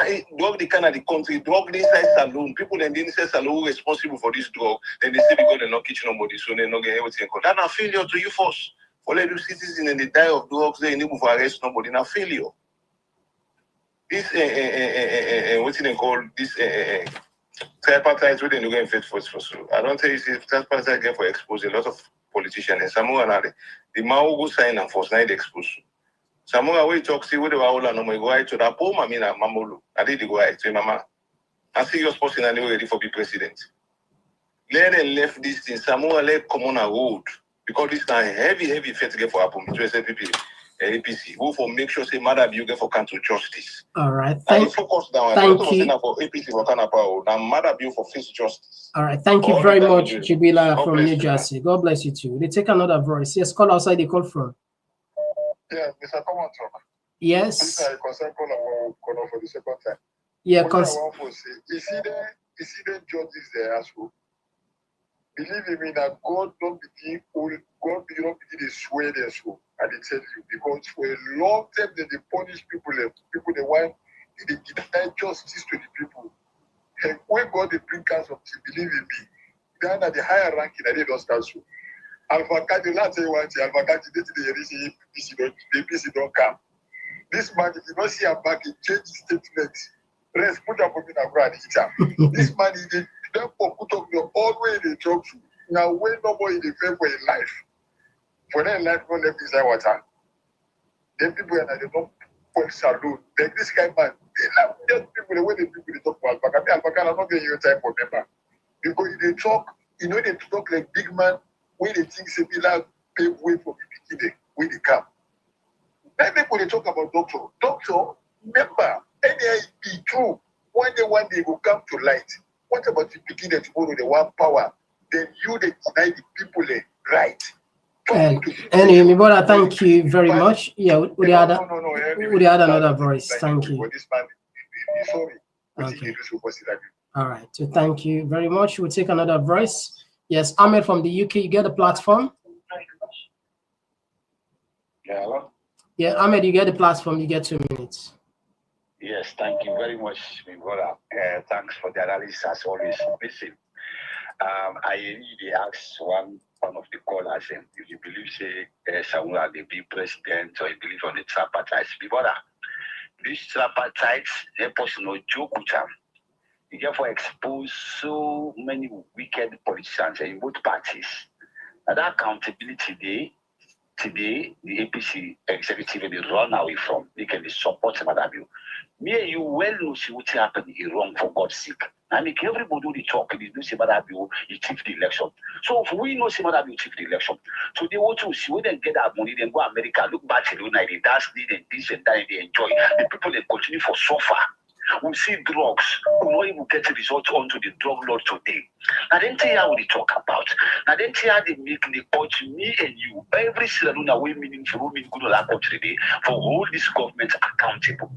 of the country, drug this inside salon. People then inside salon responsible for this drug. Then they say because they're not kitchen nobody, so they're not getting everything. That's a failure to you first. For let you citizens and they die of drugs, they enable for arrest nobody. Not failure. This what's it called? This tripartite where they don't get fit for so. I don't tell you if tripartite get for expose a lot of politicians and some more the Mao go sign and force night expose. Some more we talk see what they were all no more go to that poor mamina mamulu. I did go to mama. I see your person and ready for be president. Let them left this thing. Some more let come on a road because this time heavy fit get for happen to SPP. APC, who for make sure say Madam you get for country justice. All right, focus down. Thank you. For APC for Kanapa, now Madam you for face justice. All right, thank you very much, Jibila from New Jersey. God bless you too. They take another voice. Yes, call outside. They call from. Yeah, Mr. Komon-Tok. Yes. This is a concern call for the second time. Yeah, what I want to say, you see the judges there as well. Believe me that God don't begin to swear their soul. And they tell you because for a long time they punish people they want they deny justice to the people. And when God they bring counsel to believe in me, then at the higher ranking they don't start so. Alpha Kadi, let's say one thing, Alpha Kadi did the APC don't come. This man, if you don't see him back, he changed his statement. Rest put up on me and go and eat him. This man he did therefore put up the all way they talk to. Now when nobody they pay for his life. For their life, no left inside water. Then people are they don't point salute. Then this kind of man, they love just people the way the people they talk about Alpaka. Alpaka are not getting your time for member. Because they talk, you know, they talk like big man when they think say people pay way for the beginning when they come. Then people they talk about doctor. Doctor, remember, any be true. One day will come to light. What about the beginning tomorrow? They want power. Then you they deny the people the right. Anyway, my brother, thank you very much. Yeah, we had another voice. Thank you. Okay. All right. So thank you very much. We'll take another voice. Yes, Ahmed from the UK. You get the platform. Yeah, hello? Yeah, Ahmed, you get the platform. You get 2 minutes. Yes, thank you very much, my brother. Thanks for the analysis as always. Listen, I really asked one of the callers if you believe say Samura will be president or you believe on the tripartite. My brother, this tripartite, they personal joke with them. You therefore expose so many wicked politicians in both parties. Now that accountability today the APC executive they run away from. They can support Madam you. Me and you well know see what happened is wrong for God's sake. I mean everybody do the talk, they do say Madam you chief the election. So if we know see Madam you chief the election, so they want to see when they get that money, then go America, look Barcelona, they dance, they this and that, they enjoy. The people they continue for so far. We see drugs, we not even get the results onto the drug lord today. Now then tell you how we talk about. Now then tell you how they make the coach, me and you, every Sierra Leone way meaningful, who mean good to that country today, for hold this government accountable.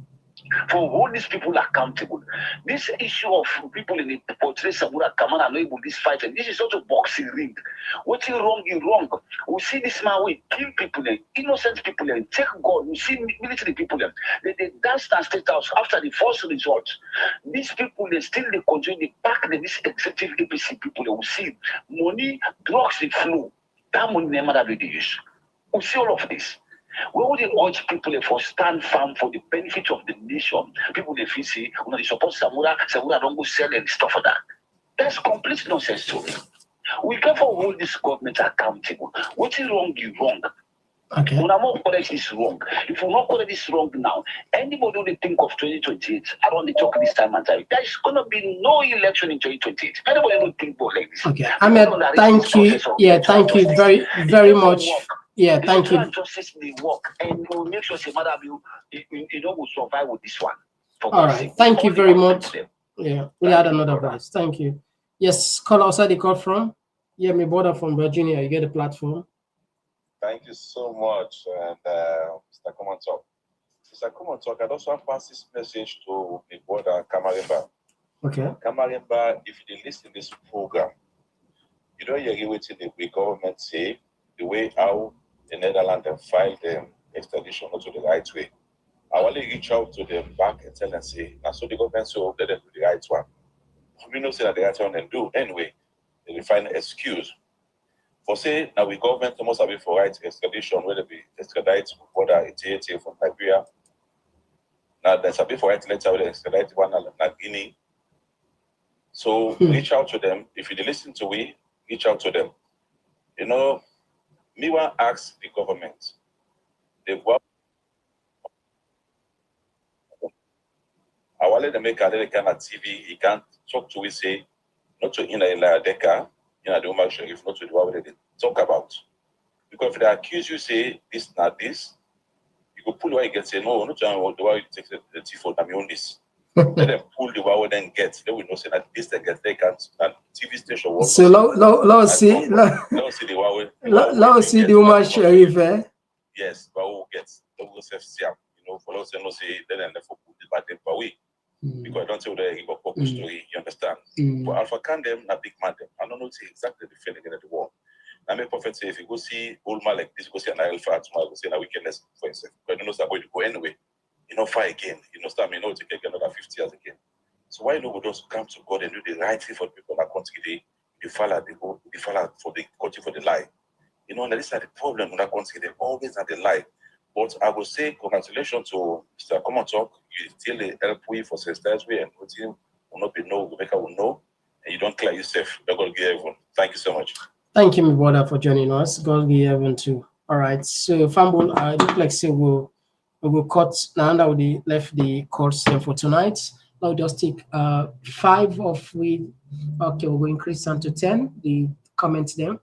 For hold these people accountable. This issue of people in the portray Samura Kaman and able this fight, and this is also boxing ring. What's wrong is wrong. We see this man will kill people, innocent people, and take God. We see military people, they dance and state house after the first result. These people they still they continue, they back this executive APC people. They will see money, drugs, they flow. That money never that they use. We see all of this. We would urge people for stand firm for the benefit of the nation. People they feel say, they support Samura don't go sell and stuff for that. That's complete nonsense to me. We can for hold this government accountable. What is wrong is wrong. Okay. When I'm not correct this wrong. If we're not correct this wrong now, anybody who think of 2028, I don't talk this time and time. There's gonna be no election in 2028. Anybody don't think about like this. Okay. Ahmed, thank you. Yeah, thank you very much. Yeah, thank you. Justice may work, and we'll make sure say, Madam, you will survive with this one. All right. Thank you very much. Yeah, we had another voice. Thank you. Yes, call outside the call from. Yeah, my brother from Virginia. You get the platform. Thank you so much, and Mr. Komon-Tok. Mr. Komon-Tok, I'd also pass this message to my brother Kamarimba. Okay. Kamarimba, if you listen to this program, you don't hear what the government say, the way how the Netherlands have filed them extradition not to the right way. I want to reach out to them back and tell them, say, now so the government so let them do the right one. We know say that the right one and do anyway. They find an excuse. For say now we government must have for right extradition, whether be extradite border ETA from Liberia. Now there's a bit for right letter whether extradite one na Guinea. So reach out to them. If you listen to we, reach out to them. You know, me want to ask the government. They go. I want to make a little kind of TV. He can't talk to we say not to in a Deka, in a Duma Sheriff, not to do what they talk about. Because if they accuse you, say this, not this, you go pull away and say no, not to do why you take the thief for them on this. Let them pull the wire then get. They will know say that this they get they can't. And TV station. So let's see the wire. Let's see the Duma Sheriff. Yes, but who gets? They will say for those who say then and for put the bad thing for we. Because I don't say they give a purpose story, you understand? But Alpha can them not big man them. I don't know exactly the feeling in the war. I may prophet say if you go see old man like this, go see an Alpha tomorrow, go see a wickedness for himself. But I don't know it's going to go anyway. You know, fight again. You know, start me know to get another 50 years again. So why not we just come to God and do the right thing for the people that country they follow for the country for the lie. You know, and this is the problem in that country, they always have the lie. But I will say congratulations to Mr. Komon-Tok. You still help we for sisters we and what you will not be know, Rebecca will know, and you don't clear yourself. God will give everyone. Thank you so much. Thank you, my brother, for joining us. God will give everyone too. All right. So Fambul, I look like say we'll cut now that we left the course here for tonight. I'll just take 5 of we okay, we'll increase them to 10. The comments there.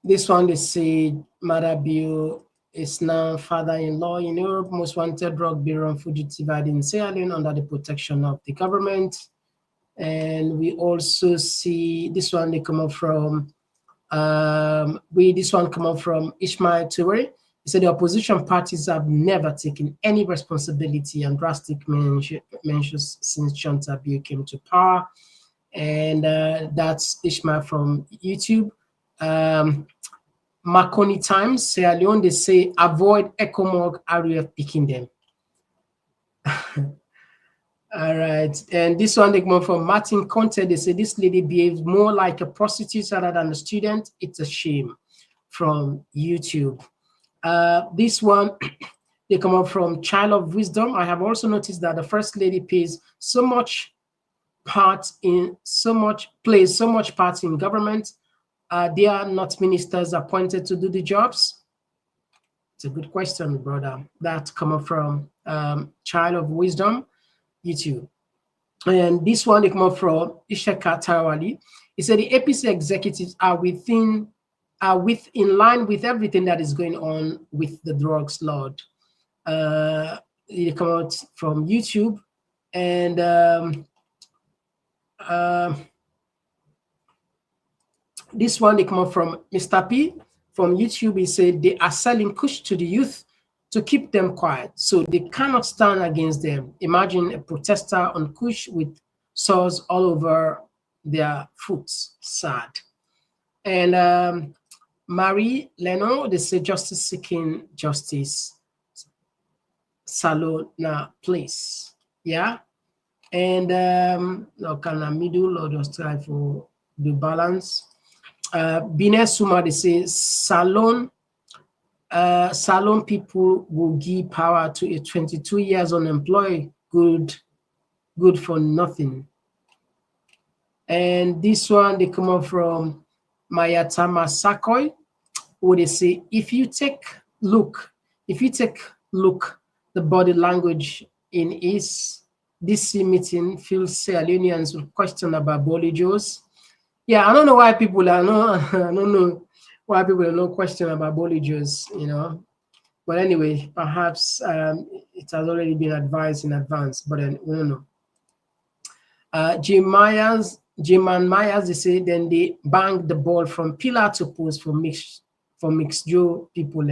This one they say Madabiu is now father-in-law in Europe, most wanted drug bureau and fugitive in Sierra Leone under the protection of the government. And we also see this one they come up from this one come up from Ishmael Toure. He said the opposition parties have never taken any responsibility and drastic measures since Chantabiu came to power. And that's Ishmael from YouTube. Marconi Times, Sierra Leone, they say avoid ECOMOG RUF picking them. All right. And this one they come from Martin Conte. They say this lady behaves more like a prostitute rather than a student. It's a shame. From YouTube. This one they come up from Child of Wisdom. I have also noticed that the First Lady plays so much part in government. They are not ministers appointed to do the jobs. It's a good question, brother. That come up from Child of Wisdom, YouTube. And this one they come up from Ishaka Tarawali. He said the APC executives are in line with everything that is going on with the drugs lord. They come out from YouTube, and this one they come up from Mr. P from YouTube. He said they are selling kush to the youth to keep them quiet, so they cannot stand against them. Imagine a protester on kush with sores all over their foot. Sad. And Marie Leno, they say justice seeking justice. Salona place. Yeah. And no can a middle or just try for the balance. Bine Suma, they say salon people will give power to a 22 years unemployed, good for nothing. And this one they come up from Mayatama Sakoy, where they say if you take look, the body language in his DC meeting feels Sierra Leoneans will question about Bolijos. Yeah, I don't know why people are I don't know why people are no question about Bolijos, you know. But anyway, perhaps it has already been advised in advance, but then we don't know. Jim and Myers, they say then they bang the ball from pillar to post for mixed people,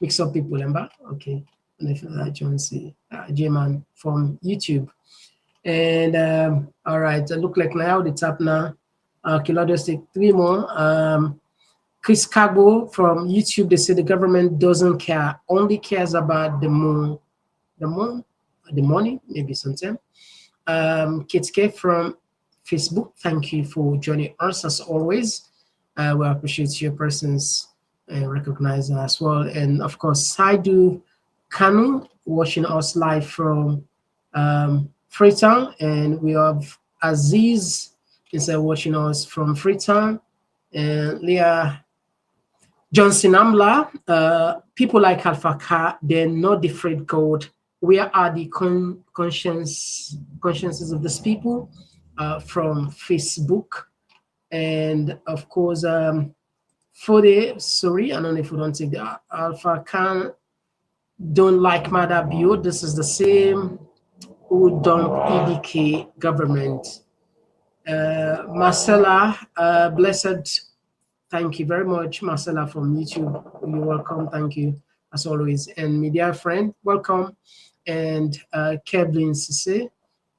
mix up people, remember? Okay. And if John see J-Man from YouTube. And all right, it look like now the tap now. Okay, let's just take 3 more. Chris Cabo from YouTube, they say the government doesn't care, only cares about the money, maybe sometime. Kate K from Facebook, thank you for joining us as always. We appreciate your presence and recognize as well. And of course, Saidu Kanu watching us live from Freetown, and we have Aziz is watching us from Freetown, and Leah Johnson Amla. People like Alpha Car, they're not afraid God. Where are the consciences of these people? From Facebook, and of course, sorry, I don't know if we don't take the Alpha Khan. Don't like Mother Bio. This is the same who dump EDK government. Marcella, blessed. Thank you very much, Marcella from YouTube. You're welcome. Thank you as always. And media friend, welcome. And Kevin Sisse,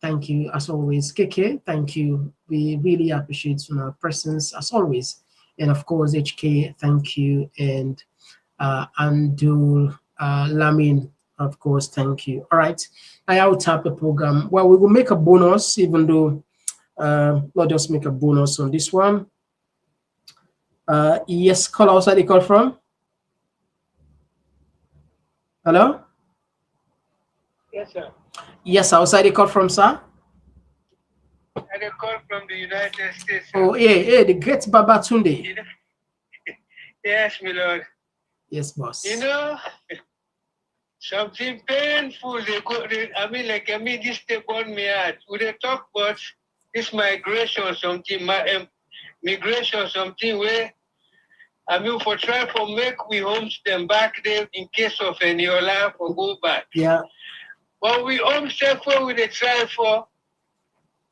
thank you as always. KK, thank you. We really appreciate your presence as always. And of course, HK, thank you. And Andul Lamin, of course, thank you. All right, I will tap the program. Well, we will make a bonus, even though not just make a bonus on this one. Yes, call outside the call from. Hello? Yes, sir. Yes, outside the call from, sir. I call from the United States. Sir. Oh, yeah, the great Baba Tunde. You know? Yes, my lord. Yes, boss. You know, something painful. This they burn me out. Would they talk about this migration, something, migration, something where, for try for make we homes them back there in case of any life or go back. Yeah. But we home step for we they try for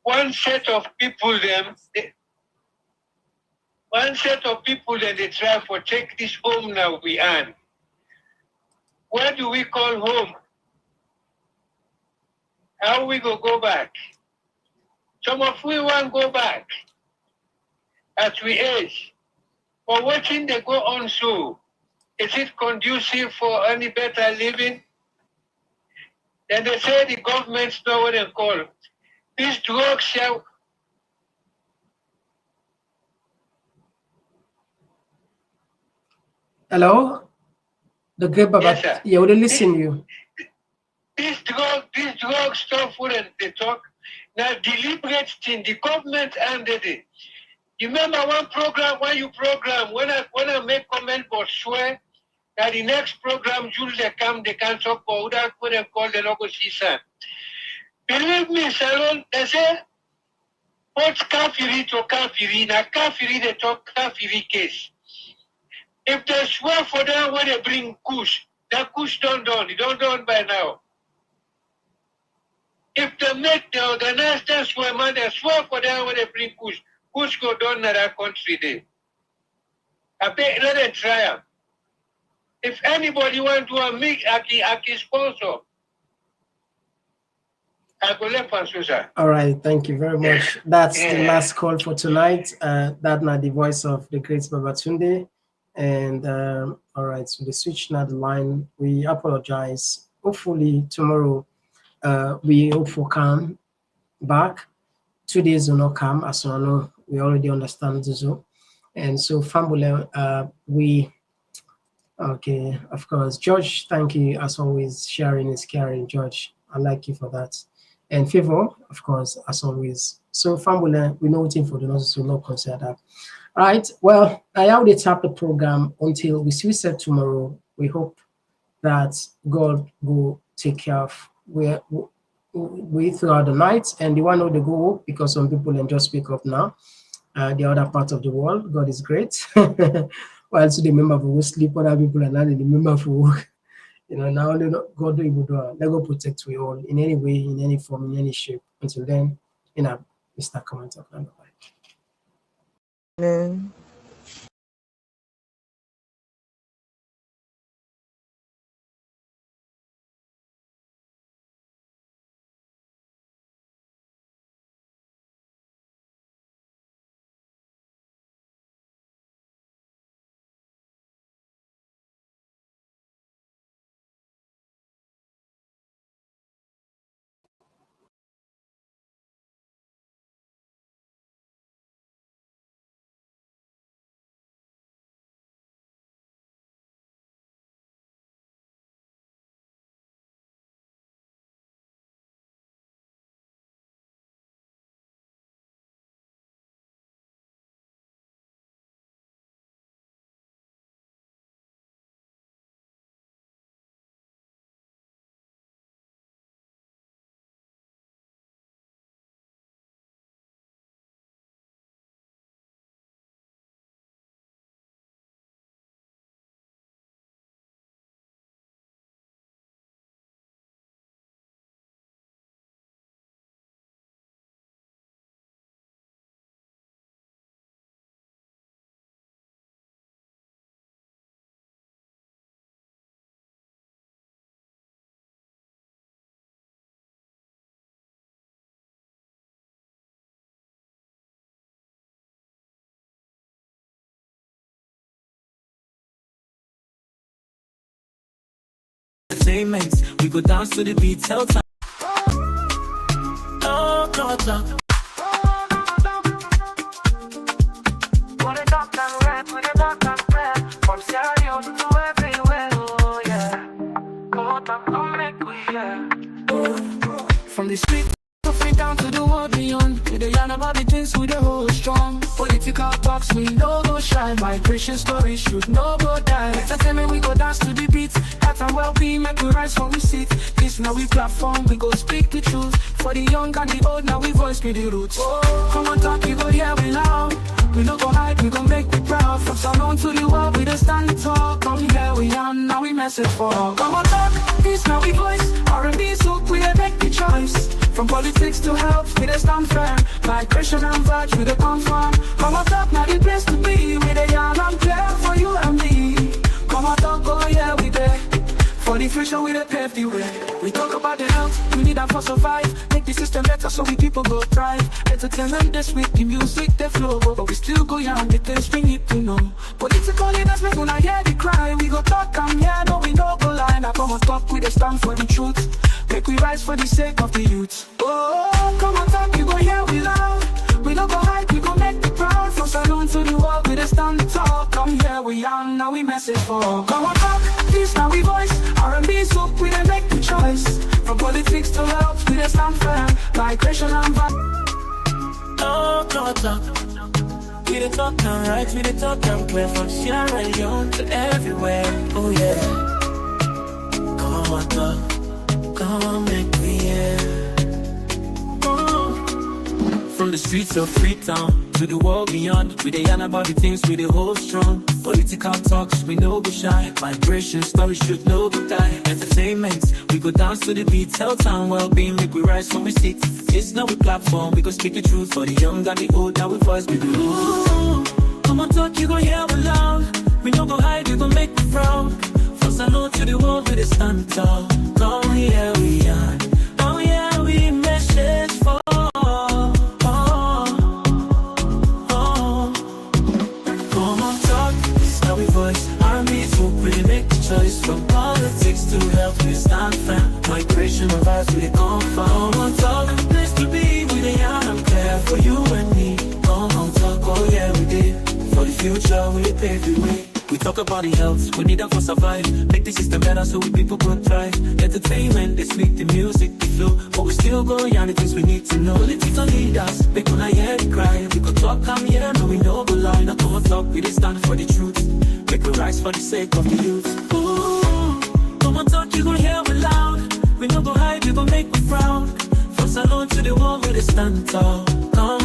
one set of people them. One set of people that they try for take this home now we earn. Where do we call home? How we go back? Some of we want go back as we age. But watching they go on so, is it conducive for any better living? Then they say the government's know what they call. These drugs shall. Hello? The great Baba. Yes, sir. Yeah, we listen to you. This drug stuff wouldn't they talk. Now deliberate thing, the government ended it. You remember when I make comment but swear that the next program Jules they come, they can talk about that what they call the logo season. Believe me, Salon, they say what's kafiri to kafiri, now kafiri they talk kafiri case. If they swear for them when they bring kush, that kush don't done, it don't done by now. If they make the organized swear, man, they swear for them when they bring kush. Kush go down in that country there. I bet let them try them. If anybody want to make a sponsor, I go left and Susan. All right, thank you very much. That's the last call for tonight. That's not the voice of the great Babatunde. And all right, so the switch now the line. We apologize. Hopefully tomorrow we hope for come back. 2 days will not come, as I know we already understand the zoo. And so Fambule, okay, of course. George, thank you as always. Sharing is caring, George. I like you for that. And Favor, of course, as always. So Fambule, we know waiting for the nurses to not consider that. All right, well, I already tapped the program until we still said tomorrow. We hope that God will take care of we throughout the night, and the one know they go up because some people then just wake up now. The other part of the world, God is great. While so the member who sleep, other people are not the member who, now God do let go protect we all in any way, in any form, in any shape. Until then, Mr. Komon-Tok. Amen. Same mates, we go dance to the beat, tell time. Oh, talk. From Seattle to everywhere, oh yeah. Come make we, yeah. From the street down to the world beyond, with the yarn about the things we the hold strong. Political box, we no go shine. Migration story should no go die. Entertainment, we go dance to the beat. Health and well-being, make we rise from we sit. This now we platform, we go speak the truth. For the young and the old, now we voice be the roots. Oh, come on, talk, you go hear we loud. We no go hide, we go make we proud. From Salon to the world, we just stand and talk. Come here we are, now we message for all. Come on, talk, this now we voice. R&B, so we make the choice. From politics to health, we just stand firm. Migration and vibes, we the confirm. Come on, talk, now the place to be. We the young and clear for you and me. Come on, talk, oh yeah, we there. For the future, we don't pave the way. We talk about the health, we need that for survive. Make the system better so we people go thrive. Entertainment this week, the music they flow, but we still go young, the things we need to know. Politically, that's make when I hear the cry. We go talk and yeah, no we no go lie. Now come on top, we dey stand for the truth. Make we rise for the sake of the youth. Oh, come on top, you go hear we loud. We don't go hide, we go make the proud. From salon to the world, we dey stand tall. Come here, we young, now we message for. Come on top, this now we voice. R&B soup, we dey make the choice. From politics to health, we dey stand firm. Migration and oh, come on talk. We dey talk and right, we dey talk and clear. From Sierra Leone to everywhere, oh yeah. Come on talk, come on make me hear. From the streets of Freetown to the world beyond, we dey yarn about the things we dey hold strong. Political talks, we no go shy. Migration stories should no go die. Entertainment, we go dance to the beat. Health and well-being, make we rise from we seat. It's not a platform, we go speak the truth for the young and the old. That we voice we do. Come on talk, you go hear we loud. We no go hide, you go make me proud. From salon to the world, we dey stand tall. Come here we are. Oh yeah, we message for. Choice from politics to health, we stand firm. Migration of us, we come from. Come on talk, place to be with the young and care for you and me. Come on talk, oh yeah we did. For the future, we pave the way. We talk about the health, we need that for survive. Make the system better so we people could thrive. Entertainment, they speak the music, the flow. But we still go young, the things we need to know. Political leaders, make when I hear the cry. We could talk, come here, no we no go lie. Now come on talk, we dey stand for the truth. Make we rise for the sake of the youth. Ooh, come on talk, you gon' hear we loud. We no go hide, we gon' make we proud. From salon to the world, we dey stand tall. Come